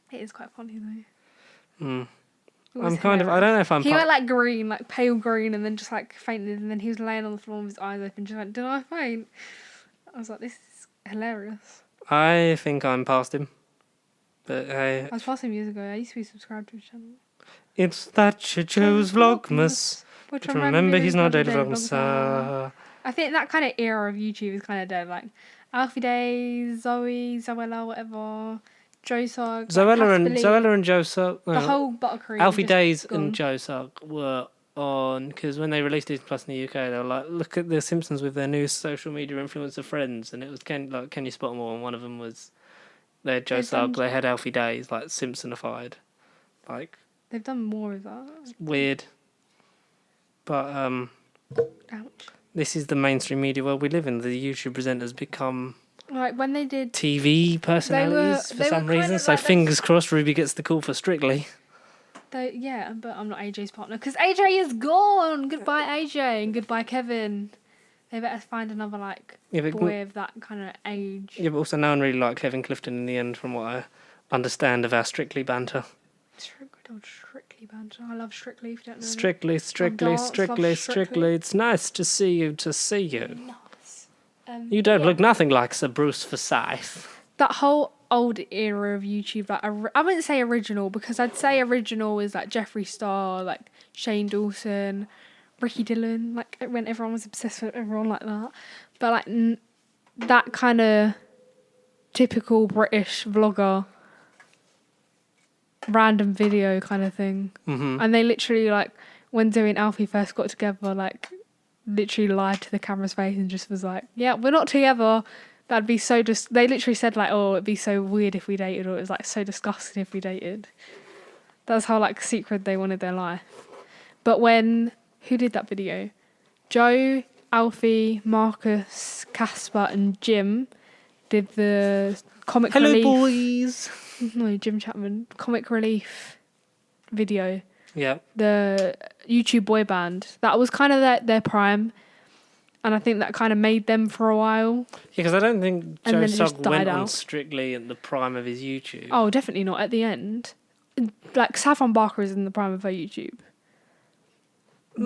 It is quite funny though. Mm. It was I'm kind of. I hilarious. don't know if I'm. He went like green, like pale green, and then just like fainted, and then he was laying on the floor with his eyes open, just like, did I faint? I was like, this is hilarious. I think I'm past him. But hey, I was past him years ago. I used to be subscribed to his channel. it's Thatcher Joe's Vlogmas. Which But remember, he's not dead Vlogmas. Vlogmas. I think that kind of era of YouTube is kind of dead. Like Alfie Day, Zoella, whatever. Joe Sugg. Zoella and Joe Sugg. The whole buttercream. Alfie just Days gone. and Joe Sugg were on, because when they released Disney Plus in the UK, they were like, look at the Simpsons with their new social media influencer friends, and it was can you spot them all? And one of them was they had Joe They've Sugg, done- they had Alfie Days, like Simpsonified, like They've done more of that. weird. But Ouch. this is the mainstream media world we live in. The YouTube presenters become Like when they did. TV personalities they for were some kind reason. of So like the- fingers crossed, Ruby gets the call for Strictly. Yeah, but I'm not AJ's partner because AJ is gone. Goodbye AJ and goodbye Kevin. They better find another like Yeah, but boy of that kind of age. yeah, but also no one really liked Kevin Clifton in the end, from what I understand of our Strictly banter. Strictly banter. I love Strictly. If you don't know. Strictly. Dance, love Strictly. It's nice to see you. Nice. You don't yeah. look nothing like Sir Bruce Forsyth. That whole old era of YouTube, like I wouldn't say original because I'd say original is like Jeffree Star, like Shane Dawson, Ricky Dillon, like when everyone was obsessed with everyone like that. But like that kind of typical British vlogger, random video kind of thing. Mm-hmm. And they literally like when Zoe and Alfie first got together, like literally lied to the camera's face and just was like, yeah, we're not together. That'd be so they literally said like, oh, it'd be so weird if we dated, or it was like so disgusting if we dated. That's how like secret they wanted their life. But who did that video? Joe, Alfie, Marcus, Casper and Jim did the comic Hello, relief. boys. No, Jim Chapman. Comic relief video. Yeah. The YouTube boy band. That was kind of their prime. And I think that kind of made them for a while. Yeah, because I don't think And Joe then it just Sugg went died on out. strictly at the prime of his YouTube. Oh, definitely not at the end. Like, Saffron Barker is in the prime of her YouTube.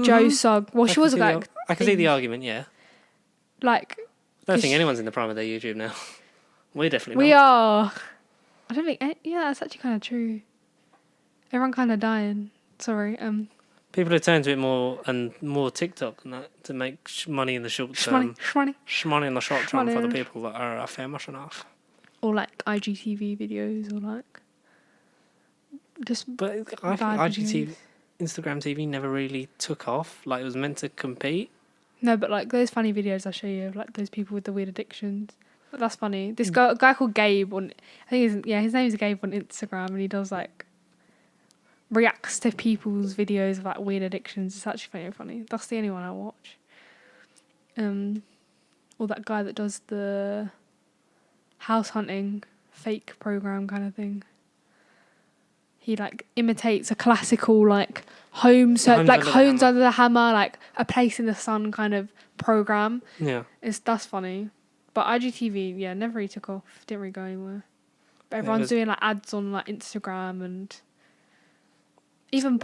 Joe Sugg. Well, she was like... I can see the argument, yeah. Like... I don't think anyone's in the prime of their YouTube now. We're definitely We not. are. I don't think... Yeah, that's actually kind of true. Everyone kind of dying. Sorry. People have turned to it more TikTok and that to make money in the short term. Shmoney in the short term for the people that are famous enough. Or like IGTV videos or like... But I think IGTV, Instagram TV never really took off. Like, it was meant to compete. No, but like those funny videos I show you of like those people with the weird addictions. But that's funny. This guy called Gabe I think his name is Gabe on Instagram, and he does like reacts to people's videos of like weird addictions. It's actually very funny. That's the only one I watch. Or that guy that does the house hunting fake program kind of thing. He like imitates a classical like Homes Under the Hammer, like A Place in the Sun kind of program. Yeah. That's funny. But IGTV, yeah, never really took off. Didn't really go anywhere. But everyone's doing like ads on like Instagram, and even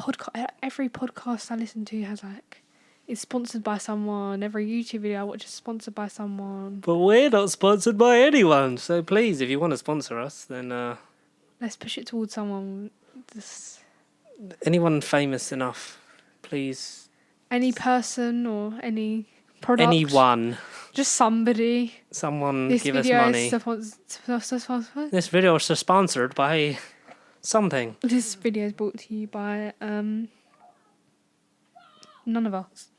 every podcast I listen to has like is sponsored by someone. Every YouTube video I watch is sponsored by someone. But we're not sponsored by anyone. So please, if you want to sponsor us, then let's push it towards someone. Anyone famous enough, please. Any person or any product. Anyone. Just somebody. Someone This give us video money. This video is sponsored by something. This video is brought to you by none of us.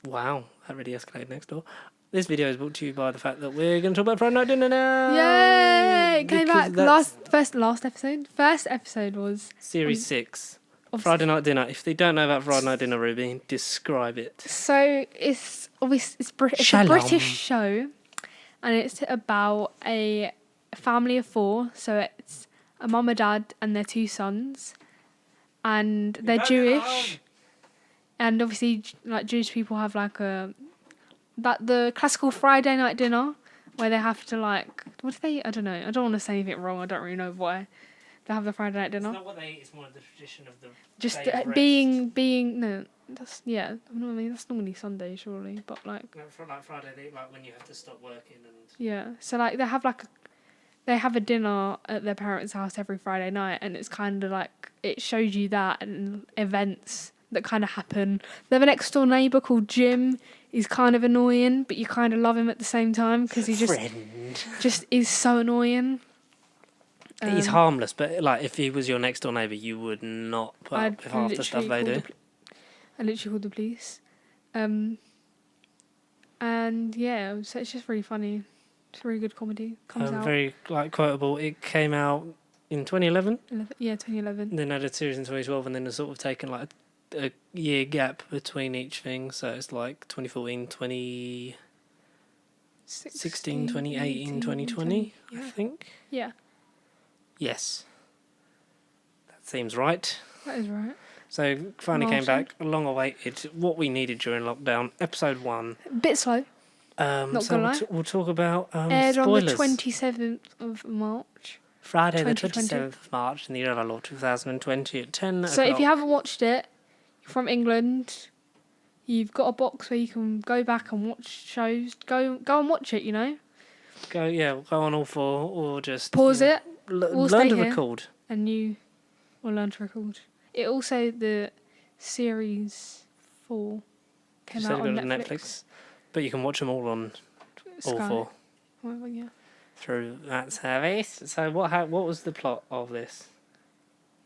Wow, that really escalated next door. This video is brought to you by the fact that we're going to talk about Friday Night Dinner now. Yay! It came Because back last episode. First episode was Series 6. Friday Night Dinner. If they don't know about Friday Night Dinner, Ruby, describe it. So it's obviously it's a British show, and it's about a family of 4. So it's a mum, a dad, and their 2 sons, and they're Jewish. And obviously, like Jewish people have like the classical Friday night dinner where they have to like I don't know. I don't want to say anything wrong. I don't really know why they have the Friday night dinner. It's not what they eat. It's more of the tradition of the. Just being no. That's yeah. I mean that's normally Sunday surely, but like. No, for like Friday, they like when you have to stop working and. Yeah, so like they have a dinner at their parents' house every Friday night, and it's kind of like it shows you that and events that kind of happen. They have a next door neighbour called Jim. He's kind of annoying, but you kind of love him at the same time because he just is so annoying. He's harmless, but like if he was your next door neighbour, you would not put up with half the stuff they do. I literally called the police. And yeah, so it's just really funny. It's a really good comedy. Comes out. Very like quotable. It came out in 2011. 2011. Then had a series in 2012, and then it's sort of taken like a year gap between each thing. So it's like 2014, 2016, 2018, 2020, yeah. I think. Yeah. Yes. That seems right. That is right. So finally came back, long awaited, what we needed during lockdown, episode 1. Bit slow. Not gonna lie. We'll talk about aired spoilers. on the 27th of March. Friday the 27th of March in the year of our Lord 2020 at 10 So o'clock. if you haven't watched it, you're from England, you've got a box where you can go back and watch shows. Go and watch it, you know? Go on all 4 or just... Pause it. Learn to record. And you will learn to record. It also, the series 4 came out on Netflix. But you can watch them all on Sky. all 4. Well, yeah. Through that service. So what was the plot of this?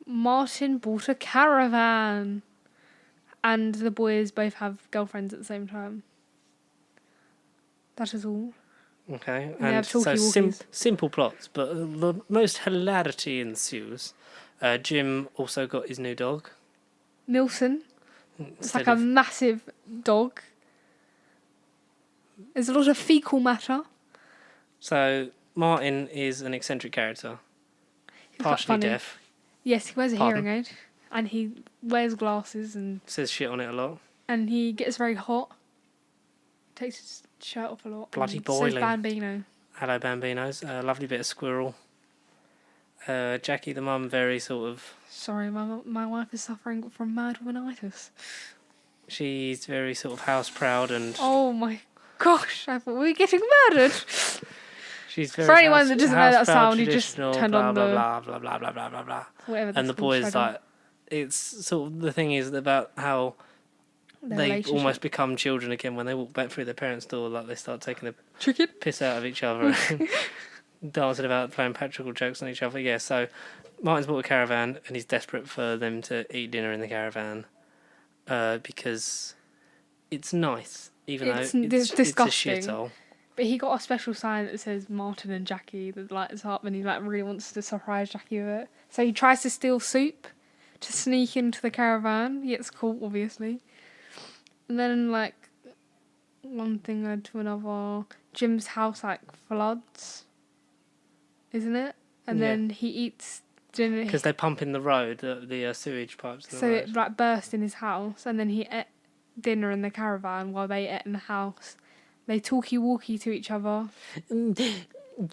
Martin bought a caravan. And the boys both have girlfriends at the same time. That is all. Okay. And they have so talkie-walkies. simple plots, but the most hilarity ensues. Jim also got his new dog. Nilsson. It's like a massive dog. There's a lot of fecal matter. So Martin is an eccentric character, He's quite partially funny. deaf, Yes, he wears a Pardon? hearing aid, and he wears glasses, says shit on it a lot. and he gets very hot. Takes his shirt off a lot. Bloody and boiling. Says Bambino. Hello, Bambinos. Lovely bit of squirrel. Jackie, the mum, very sort of... Sorry, my wife is suffering from mad womanitis. She's very sort of house proud and... Oh my gosh, I thought we were getting murdered. She's very For anyone that doesn't know that house-proud, sound, you just traditional, turned blah, on blah, the... blah, blah, blah, blah, blah, blah, blah. Whatever And the boys, like... It's sort of... The thing is about how they almost become children again when they walk back through their parents' door. Like, they start taking the Chicken? piss out of each other and dancing about, playing practical jokes on each other. Yeah, so Martin's bought a caravan and he's desperate for them to eat dinner in the caravan because it's nice, even though it's disgusting. it's a shithole. But he got a special sign that says Martin and Jackie that lights up, and he like really wants to surprise Jackie with it. So he tries to steal soup to sneak into the caravan. He gets caught, obviously. And then like one thing led to another. Jim's house like floods, isn't it? And Yeah. then he eats dinner. Because they pump in the road, the sewage pipes in the So road. it like burst in his house, and then he ate dinner in the caravan while they ate in the house. They talkie-walkie to each other.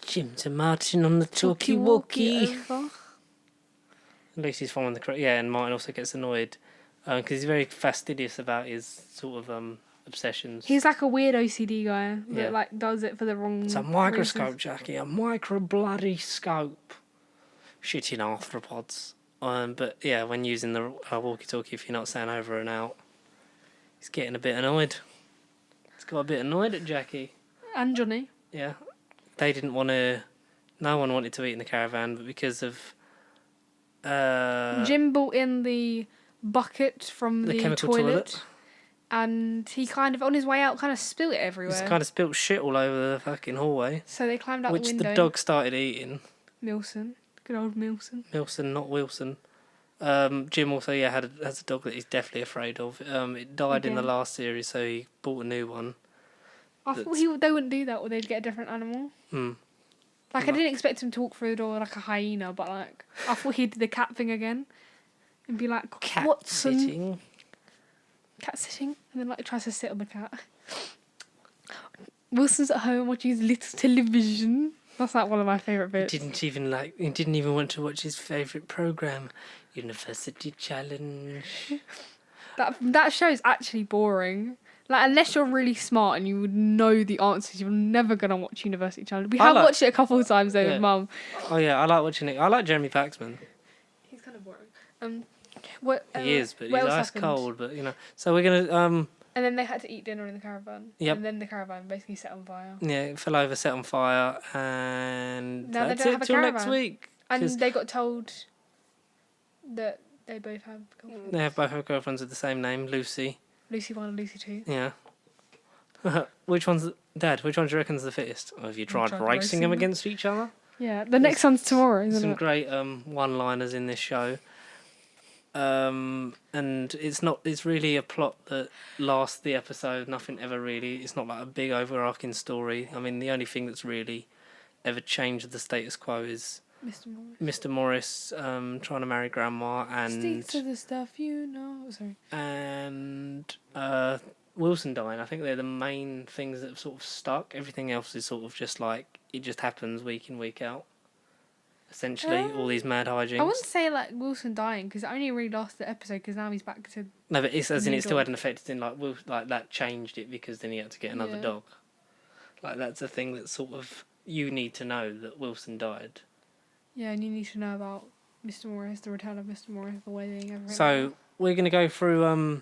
Jim to Martin on the talkie-walkie. over. At least he's following the... Yeah, and Martin also gets annoyed because he's very fastidious about his sort of obsessions. He's like a weird OCD guy that Yeah. like does it for the wrong. It's a microscope, reasons. Jackie. A micro-bloody scope. Shitting arthropods. But yeah, when using the walkie-talkie, if you're not saying over and out, he's getting a bit annoyed. He's got a bit annoyed at Jackie. And Johnny. Yeah. They didn't want to... No one wanted to eat in the caravan, but because of... Jim brought in the bucket from the the chemical toilet. and he kind of on his way out kind of spilled it everywhere. He's kind of spilt shit all over the fucking hallway. So they climbed out Which the window. the dog started eating. Milson, good old Milson. Milson, not Wilson. Jim also has a dog that he's definitely afraid of. It died in the Again. last series, so he bought a new one. I thought they wouldn't do that, or they'd get a different animal. Hmm. Like I didn't expect him to walk through the door like a hyena, but like I thought he'd do the cat thing again, and be like, Cat Watson, sitting. cat sitting, and then like tries to sit on the cat. Wilson's at home watching his little television. That's like one of my favourite bits. He didn't even want to watch his favourite programme, University Challenge. That show's actually boring. Like unless you're really smart and you would know the answers, you're never gonna watch University Challenge. We have watched it a couple of times though with Mum. Oh yeah, I like watching it. I like Jeremy Paxman. He's kind of boring. He is, but he's what else ice happened? cold. But you know, so we're gonna And then they had to eat dinner in the caravan. Yep. And then the caravan basically set on fire. yeah, it fell over, set on fire, and Now they that's don't it have a till next caravan. week. And 'Cause they got told that they both have girlfriends. they have both have girlfriends with the same name, Lucy. Lucy 1 and Lucy 2. Yeah. Which one's Dad? Which one do you reckon's the fittest? Or have you tried racing them against each other? Yeah, the next one's tomorrow, isn't Some it? great one-liners in this show. And it's really a plot that lasts the episode. Nothing ever really. It's not like a big overarching story. I mean, the only thing that's really ever changed the status quo is Mr. Morris. Mr. Morris trying to marry Grandma Stick to the stuff you know. Sorry. and Wilson dying. I think they're the main things that have sort of stuck. Everything else is sort of just like it just happens week in, week out. Essentially, all these mad hijinks. I wouldn't say like Wilson dying because it only really lasted the episode because now he's back to. No, but it's as in new it still dog. had an effect. It's in like that changed it because then he had to get another Yeah. dog. Like that's a thing that sort of you need to know that Wilson died. Yeah, and you need to know about Mr. Morris, the return of Mr. Morris, the wedding, everything. So we're gonna go through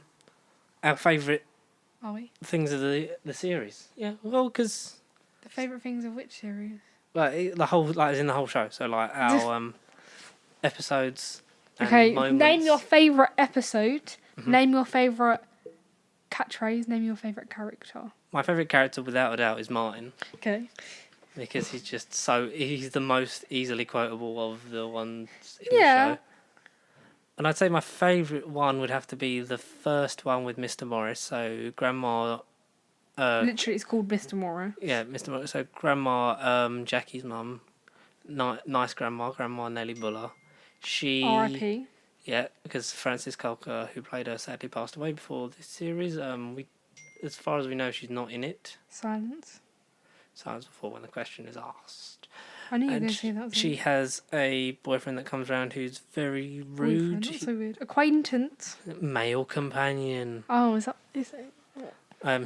our favourite Are we? things of the series. Yeah, well, because The favourite things of which series? like the whole as in the whole show. So like our episodes. And Okay, moments. name your favourite episode. Mm-hmm. Name your favourite catchphrase. Name your favourite character. My favourite character, without a doubt, is Martin. Okay. Because he's the most easily quotable of the ones in Yeah. the show. And I'd say my favourite one would have to be the first one with Mr. Morris. So Grandma Literally, it's called Mr. Morris. Yeah, Mr. Morris. So Grandma, Jackie's mum, nice Grandma Nellie Buller. She... R.I.P. Yeah, because Frances Culker, who played her, sadly passed away before this series. As far as we know, she's not in it. Silence. Silence before when the question is asked. I knew you were And going to say that. she has a boyfriend that comes around who's very rude. That's so weird. Acquaintance. Male companion. Oh, is it?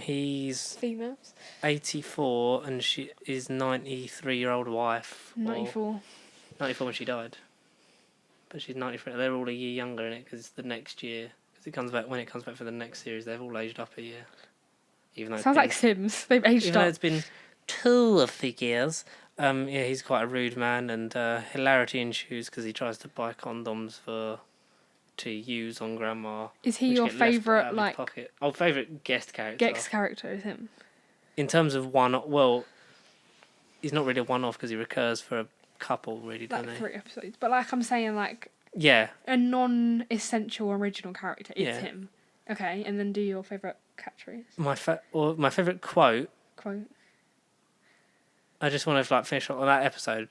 He's Females. 84 and she is 93-year-old wife. 94. 94 when she died. But she's 93. They're all a year younger in it because it's the next year. Because when it comes back for the next series, they've all aged up a year. Even though Sounds like Sims. They've aged even up. though it's been 2 of the years. Yeah, he's quite a rude man, and hilarity ensues because he tries to buy condoms to use on Grandma. Is he your favourite, like... Pocket. Oh, favourite guest character. Guest character is him. In terms of well, he's not really a one-off because he recurs for a couple, really, doesn't he? 3 episodes. But like I'm saying, like... Yeah. A non-essential original character is Yeah. him. Okay, and then do your favourite catchphrase. My favourite quote. Quote. I just want to finish up on that episode,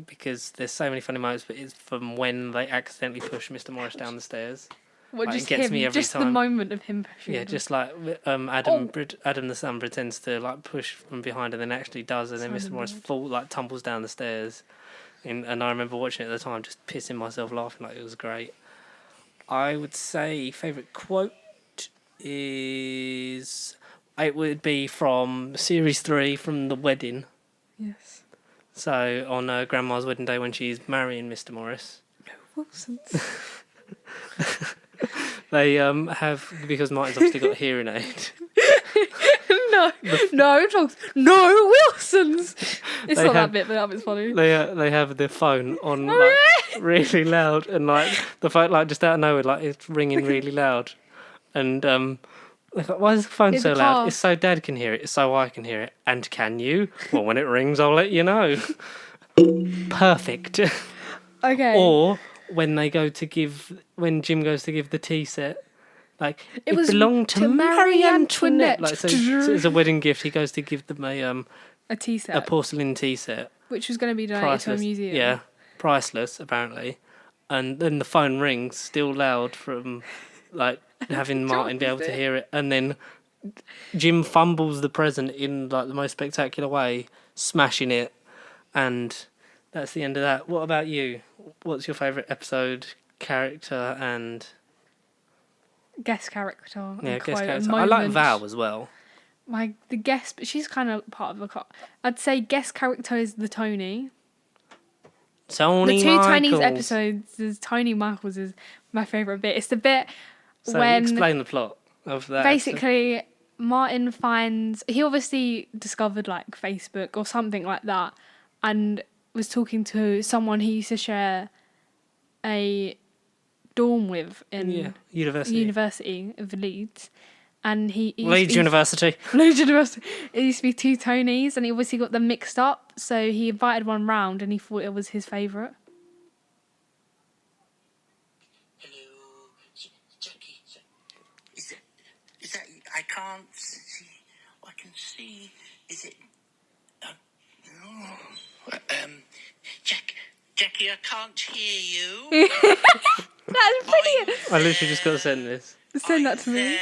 because there's so many funny moments, but it's from when they accidentally push Mr. Morris down the stairs. Well, It just gets him, me every just time. the moment of him pushing. Yeah, him. just like Adam the son pretends to push from behind and then actually does, and then Mr. Morris tumbles down the stairs. And I remember watching it at the time, just pissing myself laughing, it was great. I would say favourite quote is... It would be from Series 3, from The Wedding. Yes. So, on Grandma's wedding day when she's marrying Mr. Morris. Wilson's. They have... Because Martin's obviously got a hearing aid. No, Wilson's. It's not that bit, but that bit's funny. They have the phone on really loud, and the phone just out of nowhere, it's ringing really loud, and why is the phone so loud? It's so Dad can hear it. It's so I can hear it. And can you? Well, when it rings, I'll let you know. Perfect. Okay. Or when Jim goes to give the tea set. It belonged to Marie Antoinette. So as a wedding gift, he goes to give them a tea set. A porcelain tea set. Which was going to be donated to a museum. Yeah, priceless, apparently. And then the phone rings, still loud from, having Martin be able to hear it. And then Jim fumbles the present in, the most spectacular way, smashing it. And that's the end of that. What about you? What's your favourite episode, character, and... Guest character. Yeah, guest character. I like Val as well. The guest, but she's kind of part of the cast. I'd say guest character is the Tony. The 2 Tonys episodes, Tony Michaels is my favourite bit. It's the bit when... explain the plot of that. Basically, Martin he obviously discovered Facebook or something like that, and was talking to someone he used to share a dorm with in University of Leeds, and Leeds University. It used to be 2 Tonys, and he obviously got them mixed up, so he invited one round, and he thought it was his favourite. Hello, Jackie. Is that? I can't see. I can see. Is it? Jackie, I can't hear you. That's brilliant. I literally just got to send this. Send that to me.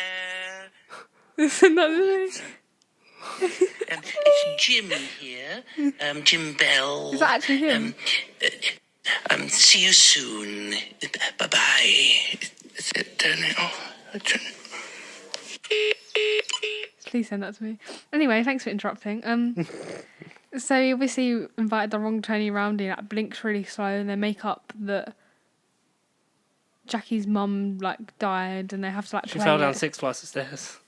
There? Send that to me. It's Jim here. Jim Bell. Is that actually him? See you soon. Bye-bye. Please send that to me. Anyway, thanks for interrupting. So he obviously invited the wrong Tony round. He blinks really slow, and they make up that Jackie's mum died, and they have to She fell down 6 flights of stairs.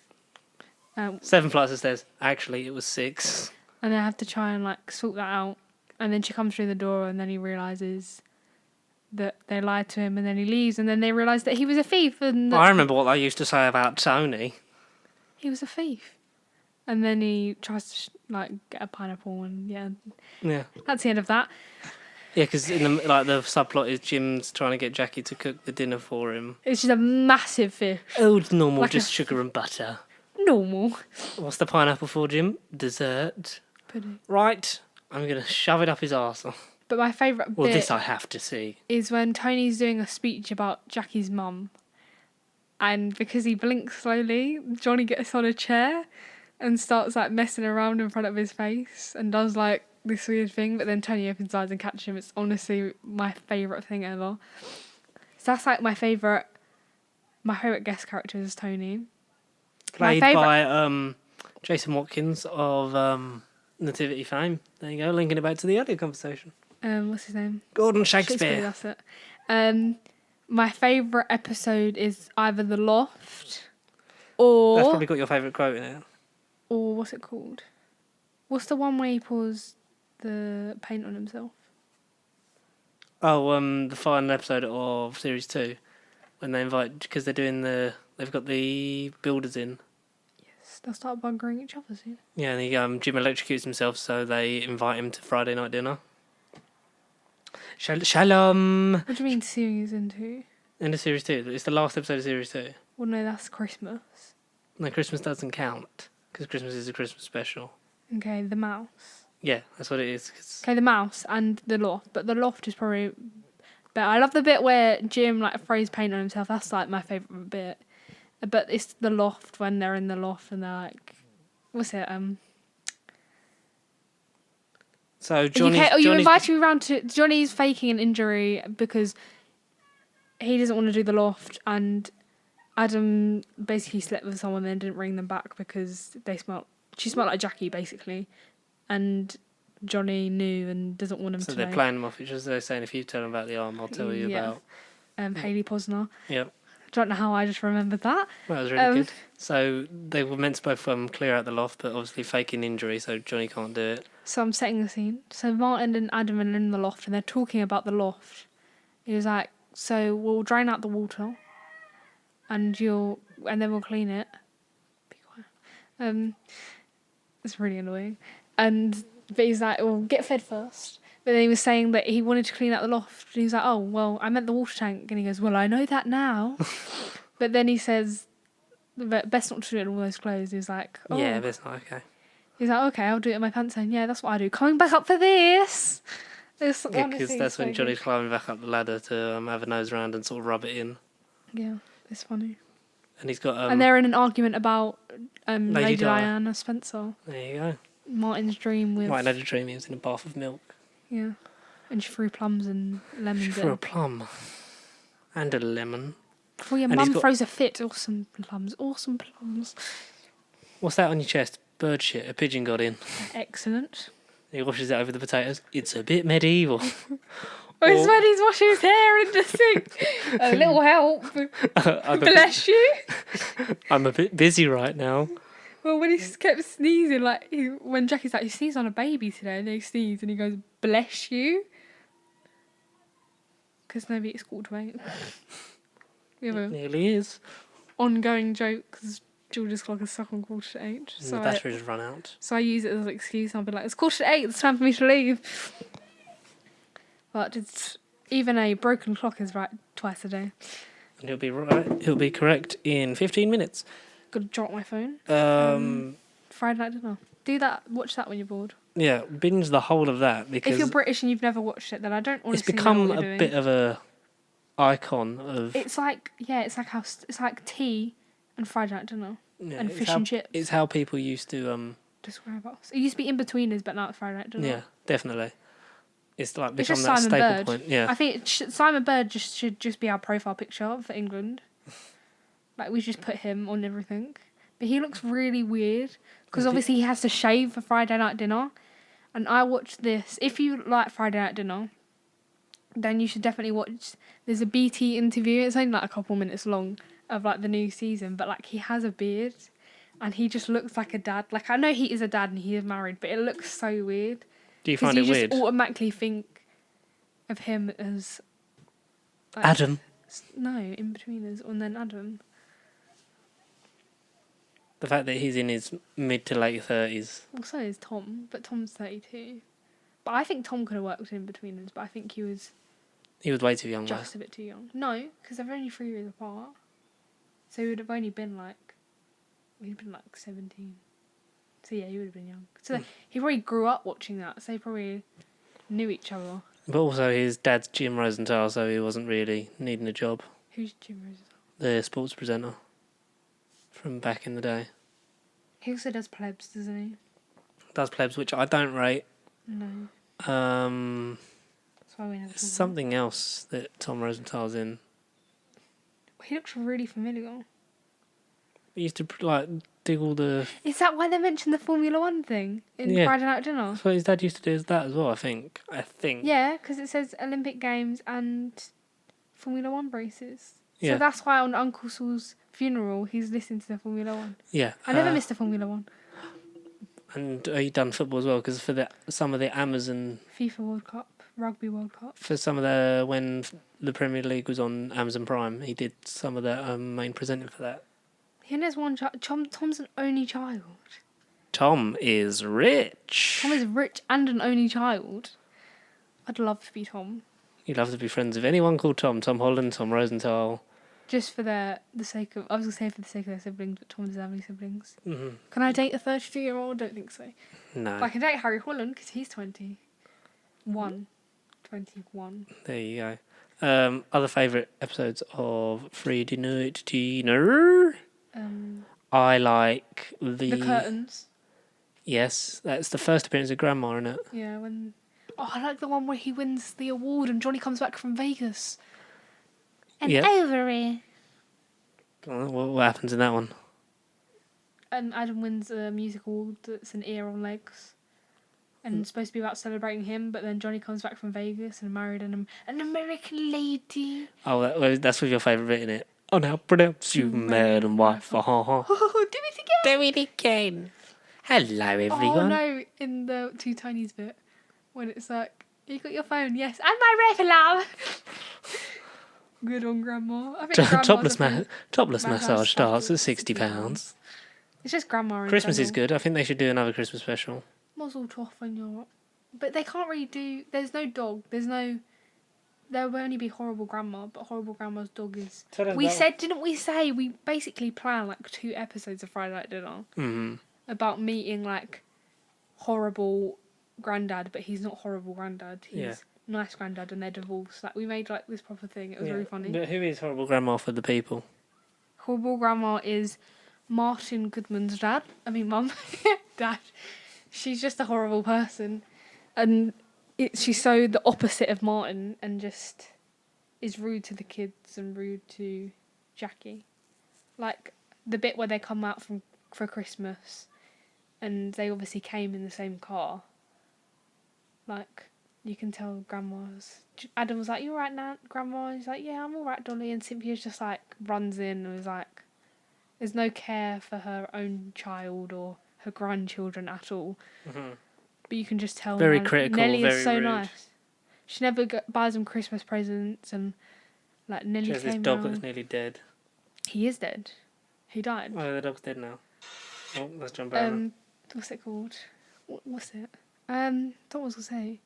7 flights of stairs. Actually, it was 6. And they have to try and sort that out. And then she comes through the door, and then he realises that they lied to him, and then he leaves, and then they realise that he was a thief. And I remember what they used to say about Tony. He was a thief. And then he tries to get a pineapple, and yeah. That's the end of that. Yeah, because in the subplot is Jim's trying to get Jackie to cook the dinner for him. It's just a massive fish. Oh, it's normal, just sugar and butter. normal. What's the pineapple for, Jim? Dessert. Pudding. Right. I'm going to shove it up his arsehole. But my favourite Well, bit this I have to see. is when Tony's doing a speech about Jackie's mum. And because he blinks slowly, Johnny gets on a chair and starts like messing around in front of his face and does like this weird thing. But then Tony opens his eyes and catches him. It's honestly my favourite thing ever. So that's like my favourite guest character is Tony. Played by Jason Watkins of Nativity fame. There you go, linking it back to the earlier conversation. What's his name? Gordon Shakespeare. That's it. My favourite episode is either The Loft or... That's probably got your favourite quote in it. Or what's it called? What's the one where he pours the paint on himself? Oh, the final episode of Series 2. When they invite... Because they're doing they've got the builders in. Yes, they'll start buggering each other soon. Yeah, and Jim electrocutes himself, so they invite him to Friday night dinner. Shalom! What do you mean series into? End of Series 2. It's the last episode of Series 2. Well, no, that's Christmas. No, Christmas doesn't count. Because Christmas is a Christmas special. Okay, The Mouse. Yeah, that's what it is. Okay, The Mouse and The Loft. But The Loft is probably... But I love the bit where Jim like throws paint on himself. That's like my favourite bit. But it's The Loft when they're in the loft and they're like... What's it? So Johnny's you invited me round to... Johnny's faking an injury because he doesn't want to do the loft and Adam basically slept with someone and then didn't bring them back because she smelled like Jackie basically, and Johnny knew and doesn't want him to know. So they're playing them off each other. They're saying, if you tell them about the arm, I'll tell you about... Hayley Posner. Yep. Don't know how I just remembered that. Well, that was really good. So they were meant to both clear out the loft, but obviously faking injury, so Johnny can't do it. So I'm setting the scene. So Martin and Adam are in the loft and they're talking about the loft. He was like, so we'll drain out the water and then we'll clean it. Be quiet. It's really annoying. But he's like, well, get fed first. But then he was saying that he wanted to clean out the loft. And he was like, oh, well, I meant the water tank. And he goes, well, I know that now. But then he says, best not to do it in all those clothes. He's like, oh. Yeah, that's not okay. He's like, okay, I'll do it in my pants then. Yeah, that's what I do. Coming back up for this. Yeah, because that's when Johnny's climbing back up the ladder to have a nose round and sort of rub it in. Yeah, it's funny. And he's got... and they're in an argument about Lady Diana Spencer. There you go. Martin's dream with... Martin had a dream he was in a bath of milk. Yeah. And she threw plums and lemons in. She threw a plum. And a lemon. Oh yeah, Mum throws a fit. Awesome plums. What's that on your chest? Bird shit. A pigeon got in. Excellent. He washes it over the potatoes. It's a bit medieval. It's when he's washing his hair in the sink. A little help. Bless you. I'm a bit busy right now. Well, when he kept sneezing, when Jackie's like, you sneezed on a baby today, and they sneeze, and he goes, bless you. Because nobody it's quarter to 8. We have It nearly is. ongoing joke, because George's clock is stuck on quarter to 8. And the batteries run out. So I use it as an excuse, and I'll be like, it's quarter to 8, it's time for me to leave. But even a broken clock is right twice a day. And he'll be right. He'll be correct in 15 minutes. Got to drop my phone. Friday night dinner. Do that. Watch that when you're bored. Yeah, binge the whole of that because if you're British and you've never watched it, then I don't honestly it's become know what you're a doing. bit of a icon of. It's like tea and Friday night dinner and fish and chips. It's how people used to describe us. It used to be in betweeners, but now it's Friday night dinner. Yeah, definitely. It's like It's become just that Simon staple Bird. point. Yeah, I think Simon Bird should just be our profile picture for England. Like we just put him on everything. But he looks really weird because obviously he has to shave for Friday night dinner. And I watched this. If you like Friday night dinner, then you should definitely watch. There's a BT interview. It's only like a couple minutes long of like the new season, but like he has a beard, and he just looks like a dad. Like I know he is a dad and he is married, but it looks so weird. Do you find it weird? weird? You just automatically think of him as like, Adam. No, in between us, and then Adam. The fact that he's in his mid to late 30s. Well, so is Tom, but Tom's 32. But I think Tom could have worked in between us, but I think he was way too young. just a bit too young. No, because they're only 3 years apart. So he would have only been like He'd been like 17. So yeah, he would have been young. So he probably grew up watching that. So they probably knew each other. But also his dad's Jim Rosenthal, so he wasn't really needing a job. Who's Jim Rosenthal? The sports presenter from back in the day. He also does Plebs, doesn't he? Does Plebs, which I don't rate. No. There's That's why we never talk about something else that Tom Rosenthal's in. it. He looks really familiar. He used to do all the. Is that why they mentioned the Formula One thing in Yeah. Friday Night Dinner? That's what his dad used to do that as well. I think. Yeah, because it says Olympic Games and Formula One races. Yeah. So that's why on Uncle Saul's funeral he's listening to the Formula One. Yeah. I never missed a Formula One. And he done football as well because for some of the Amazon. FIFA World Cup, Rugby World Cup. For some of when the Premier League was on Amazon Prime, he did some of the main presenting for that. He only has one child. Tom's an only child. Tom is rich. Tom is rich and an only child. I'd love to be Tom. You'd love to be friends with anyone called Tom. Tom Holland, Tom Rosenthal. Just for the sake of... I was going to say for the sake of their siblings, but Tom doesn't have any siblings. Mm-hmm. Can I date a 32-year-old? Don't think so. No. But I can date Harry Holland because he's 21. 21. There you go. Other favourite episodes of Friday Night Dinner? I like The curtains. Yes, that's the first appearance of Grandma, isn't it? Yeah, when... Oh, I like the one where he wins the award and Johnny comes back from Vegas. And Yeah. ovary. What happens in that one? And Adam wins a music award that's an ear on legs. And it's supposed to be about celebrating him, but then Johnny comes back from Vegas and married an American lady. Oh, that's with your favourite bit in it. Oh, now pronounce you man and wife. Oh, do it again! Do it again. Hello, everyone. Oh no, in the Two Tinies bit, when it's like, you got your phone, yes, and my rifle alarm. Good on Grandma. I think Topless massage starts at £60. £60. It's just Grandma. In Christmas is general. good. I think they should do another Christmas special. Muzzle off when you're... But they can't really do... There's no dog. There's no... There will only be Horrible Grandma, but Horrible Grandma's dog is... We said, didn't we say, we basically plan like 2 episodes of Friday Night Dinner about meeting like horrible granddad, but he's not horrible granddad. He's nice granddad and they're divorced. Like we made like this proper thing. It was really funny. But who is Horrible Grandma for the people? Horrible Grandma is Martin Goodman's dad. I mean, mum. Dad. She's just a horrible person. And she's so the opposite of Martin and just is rude to the kids and rude to Jackie. Like, the bit where they come out for Christmas and they obviously came in the same car. Like, you can tell Adam was like, "You alright, Nan? Grandma?" He's like, "Yeah, I'm alright, Dolly." And Cynthia's just like, runs in and was like, there's no care for her own child or her grandchildren at all. Mm-hmm. But you can just tell Very critical, Nelly very is so rude. nice. She never buys them Christmas presents and like Nelly She has this came dog round. that's nearly dead. He is dead. He died. Oh, the dog's dead now. Oh, that's John Barrowman. What's it called? What's it? What was I say?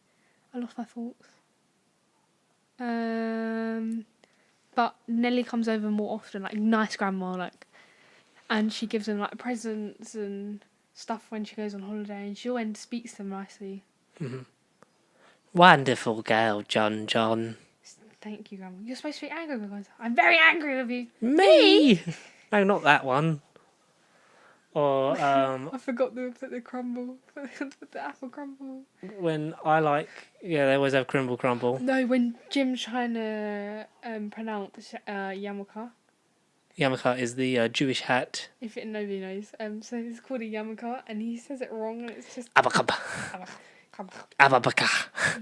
I lost my thoughts. But Nelly comes over more often, like nice grandma, like, and she gives them like presents and stuff when she goes on holiday, and she always speaks to them nicely. Mm-hmm. Wonderful girl, John. Thank you, Grandma. You're supposed to be angry with us. I'm very angry with you. Me? No, not that one. Or I forgot to put the crumble. Put the apple crumble. when I they always have crumble. No, when Jim's trying to pronounce yarmulke. Yarmulke is the Jewish hat. If nobody knows. So it's called a yarmulke, and he says it wrong, and it's just Abakaba. Ababaka.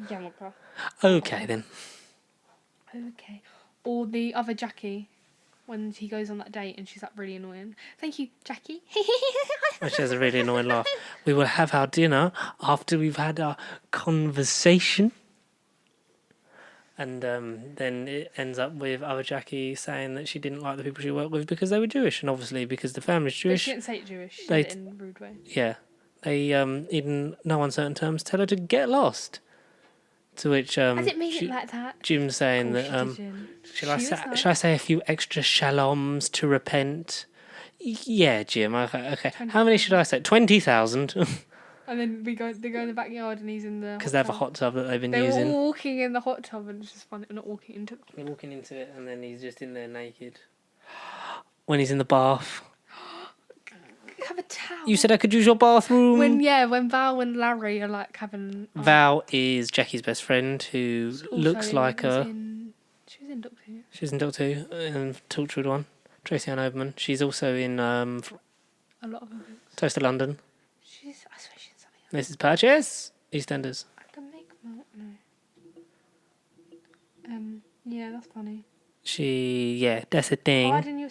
yarmulke. Okay then. Okay. Or the other Jackie, when he goes on that date and she's like really annoying. Thank you, Jackie. Which has a really annoying laugh. We will have our dinner after we've had our conversation. And then it ends up with other Jackie saying that she didn't like the people she worked with because they were Jewish. And obviously because the family's But Jewish. she didn't say it Jewish. She They said it in a rude way. Yeah. They, in no uncertain terms, tell her to get lost. To which I didn't mean it like that. Jim's saying Of course that she didn't. shall She was nice. I say a few extra shaloms to repent? Yeah, Jim. Okay. How many should I say? 20,000. And then they go in the backyard and he's in the Because they have a hot tub that they've been They're using. all walking in the hot tub and it's just funny. Not walking into the They're walking into it and then he's just in there naked. When he's in the bath. have a towel. You said I could use your bathroom. When Val and Larry are like having. Val is Jackie's best friend who looks also like her. She was in Doctor Who. She's in Doctor Who, in Torchwood one. Tracy Ann Oberman. She's also in A lot of them. Toast of London. I swear she's something else. Mrs. Purchase. EastEnders. I can make no. Yeah, that's funny. That's a thing. Why didn't you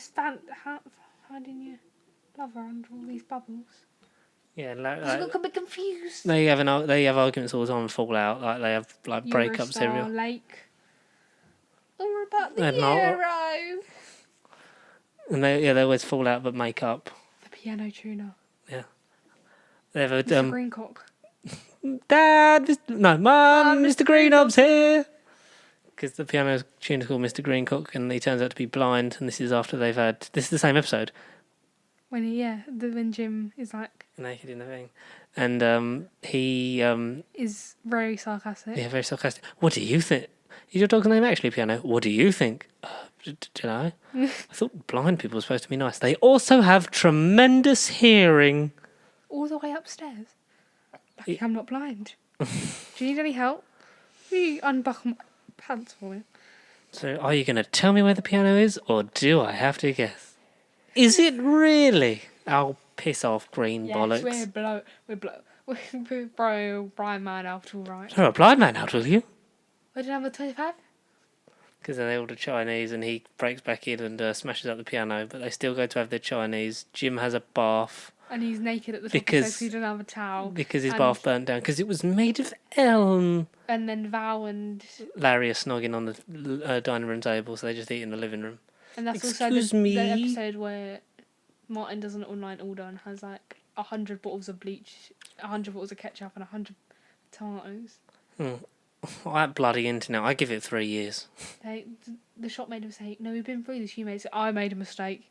love her under all these bubbles? Yeah, I got a bit confused. they have arguments all the time and fall out. Like they have like breakups Eurostar, every. Lake. Or about the They're not. Euro. And they always fall out but make up. The piano tuner. Yeah. They have a Mr. Greencock. Dad, Mum, Mr. Greenob's here. Because the piano tuner's called Mr. Greencock and he turns out to be blind. And this is after they've had. This is the same episode. When Jim is like Naked in the thing. And he. is very sarcastic. Yeah, very sarcastic. What do you think? Is your dog's name actually Piano? What do you think? Do you know? I thought blind people were supposed to be nice. They also have tremendous hearing. All the way upstairs. Lucky I'm not blind. Do you need any help? Will you unbuckle my pants for me? So, are you going to tell me where the piano is, or do I have to guess? Is it really? Oh, piss off, green bollocks. We're bro Brian Man out all right. Throw a blind man out, will you? I didn't have a 25. Because then they order Chinese and he breaks back in and smashes up the piano, but they still go to have their Chinese. Jim has a bath. And he's naked at the top because he doesn't have a towel. Because his bath burnt down. Because it was made of elm. And then Val and Larry are snogging on the dining room table, so they just eat in the living room. And that's Excuse also me? the episode where Martin does an online order and has like 100 bottles of bleach, 100 bottles of ketchup, and 100 tomatoes. That bloody internet, I give it 3 years. The shop made a mistake. No, we've been through this. You made it. I made a mistake.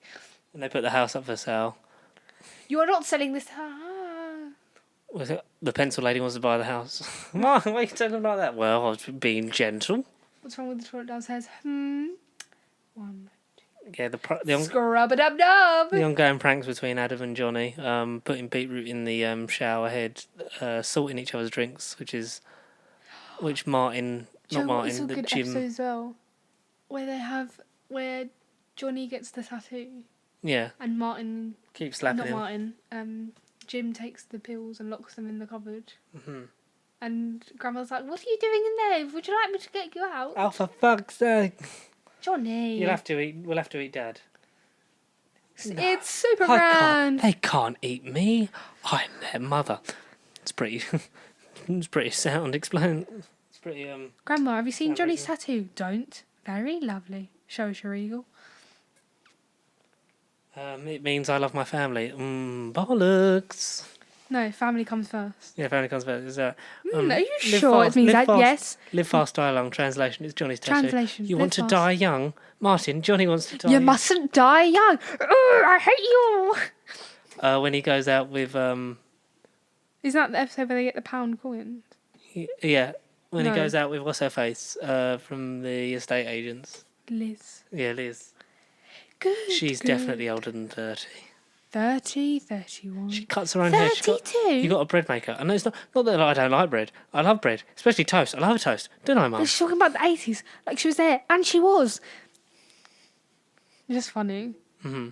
And they put the house up for sale. You are not selling this. Was it the pencil lady wants to buy the house? Why are you telling them like that? Well, I was being gentle. What's wrong with the toilet downstairs? One. Yeah, Scrub-a-dub-dub. the ongoing pranks between Adam and Johnny, putting beetroot in the shower head, salting each other's drinks, which Martin, not Martin, it's a the good Jim. episode as well, where Johnny gets the tattoo. Yeah. And Martin. Keeps slapping not him. Martin. Jim takes the pills and locks them in the cupboard. Mm-hmm. And Grandma's like, "What are you doing in there? Would you like me to get you out?" Oh, for fuck's sake! Johnny. We'll have to eat Dad. It's super grand. They can't eat me. I'm their mother. It's pretty. It's pretty sound. Explain. It's pretty. Grandma, have you seen Johnny's tattoo? Don't. Very lovely. Show us your eagle. It means I love my family. Bollocks. No, family comes first. Yeah, family comes first. Are you sure it means that? Yes. Live fast, die long. Translation. It's Johnny's tattoo. Translation. You want to die young, Martin? Johnny wants to die. You mustn't die young. I hate you. When he goes out with Is that the episode where they get the pound coins? Yeah, when he No. goes out with what's her face from the estate agents. Liz. Yeah, Liz. Good. She's definitely older than 30. 30, 31. She cuts her own hair. 32? You got a bread maker. And it's not that I don't like bread. I love bread, especially toast. I love a toast, don't I, Mum? She's talking about the 80s. Like she was there. And she was. It's just funny. Mm-hmm.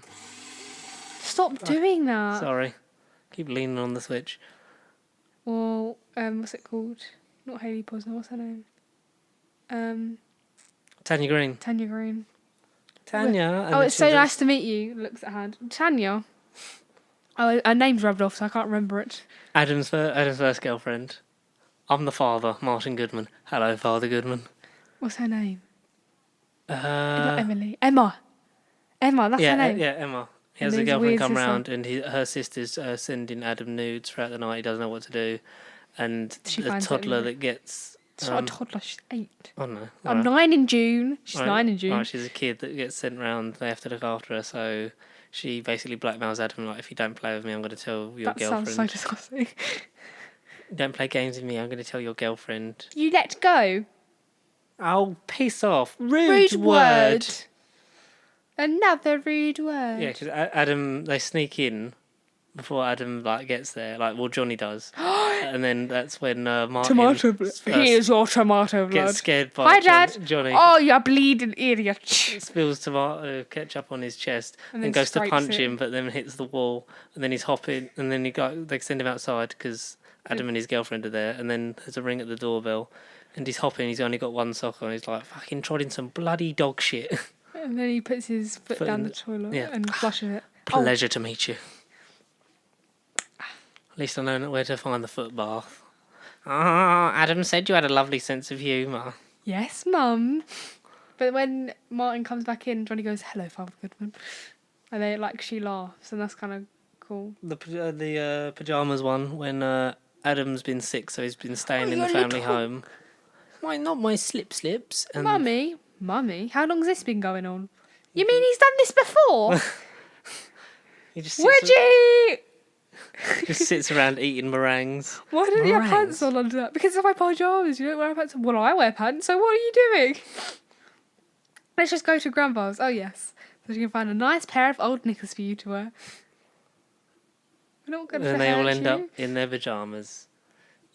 Stop doing that. Sorry, keep leaning on the switch. Well, what's it called? Not Hayley Posner. What's her name? Tanya Green. Tanya Green. Tanya. Oh, it's so nice to meet you. Looks at hand. Tanya. Oh, her name's rubbed off, so I can't remember it. Adam's first girlfriend. I'm the father, Martin Goodman. Hello, Father Goodman. What's her name? Not Emily. Emma. Emma, that's her name. Yeah, Emma. He has And a his girlfriend weird come sister. round and her sister's sending Adam nudes throughout the night. He doesn't know what to do. And She the finds it toddler anyway. that gets She's not a toddler, she's 8. Oh no. I'm 9 in June. She's 9 in June. Right, she's a kid that gets sent round. They have to look after her, so she basically blackmails Adam, like, if you don't play with me, I'm going to tell your That girlfriend. sounds so disgusting. Don't play games with me, I'm going to tell your girlfriend. You let go. Oh, piss off. Rude word. Another rude word. Yeah, because Adam, they sneak in before Adam, like, gets there. Like, well, Johnny does. And then that's when Martin Tomato blood. Here's your tomato blood. gets scared by Hi, Dad. Johnny. Oh, you bleeding idiot. Spills tomato ketchup on his chest And and then goes to scrapes punch it. him, but then hits the wall. And then he's hopping, and then they send him outside because Adam and his girlfriend are there. And then there's a ring at the doorbell, and he's hopping. He's only got one sock on. He's like, fucking trod in some bloody dog shit. And then he puts his foot down the toilet yeah. and flushes it. Pleasure to meet you. At least I know where to find the foot bath. Ah, Adam said you had a lovely sense of humour. Yes, Mum. But when Martin comes back in, Johnny goes, "Hello, Father Goodman," and they she laughs, and that's kind of cool. The pyjamas one when Adam's been sick, so he's been staying in the you family little- home. Why not my slips? And Mummy, how long's this been going on? You mean he's done this before? he just sits, Reggie! just sits around eating meringues. Why didn't you have Meringues? pants on under that? Because of my pyjamas. You don't wear pants. Well, I wear pants, so what are you doing? Let's just go to Grandpa's. Oh, yes. So you can find a nice pair of old knickers for you to wear. We're not going to And they all hurt end you. up in their pyjamas,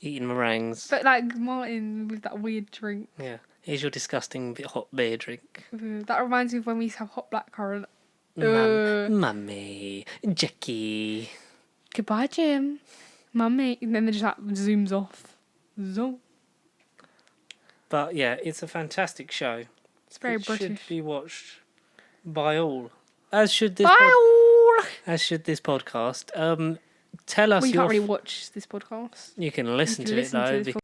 eating meringues. But like Martin with that weird drink. Yeah. Here's your disgusting hot beer drink. That reminds me of when we used to have hot blackcurrant. Mummy, Jackie. Goodbye, Jim. Mummy. And then they just zooms off. Zoom. But yeah, it's a fantastic show. It's very it British. should be watched by all. As should this. Bye all. As should this podcast. Tell us Well, you your. can't really watch this podcast. You can listen to it though. this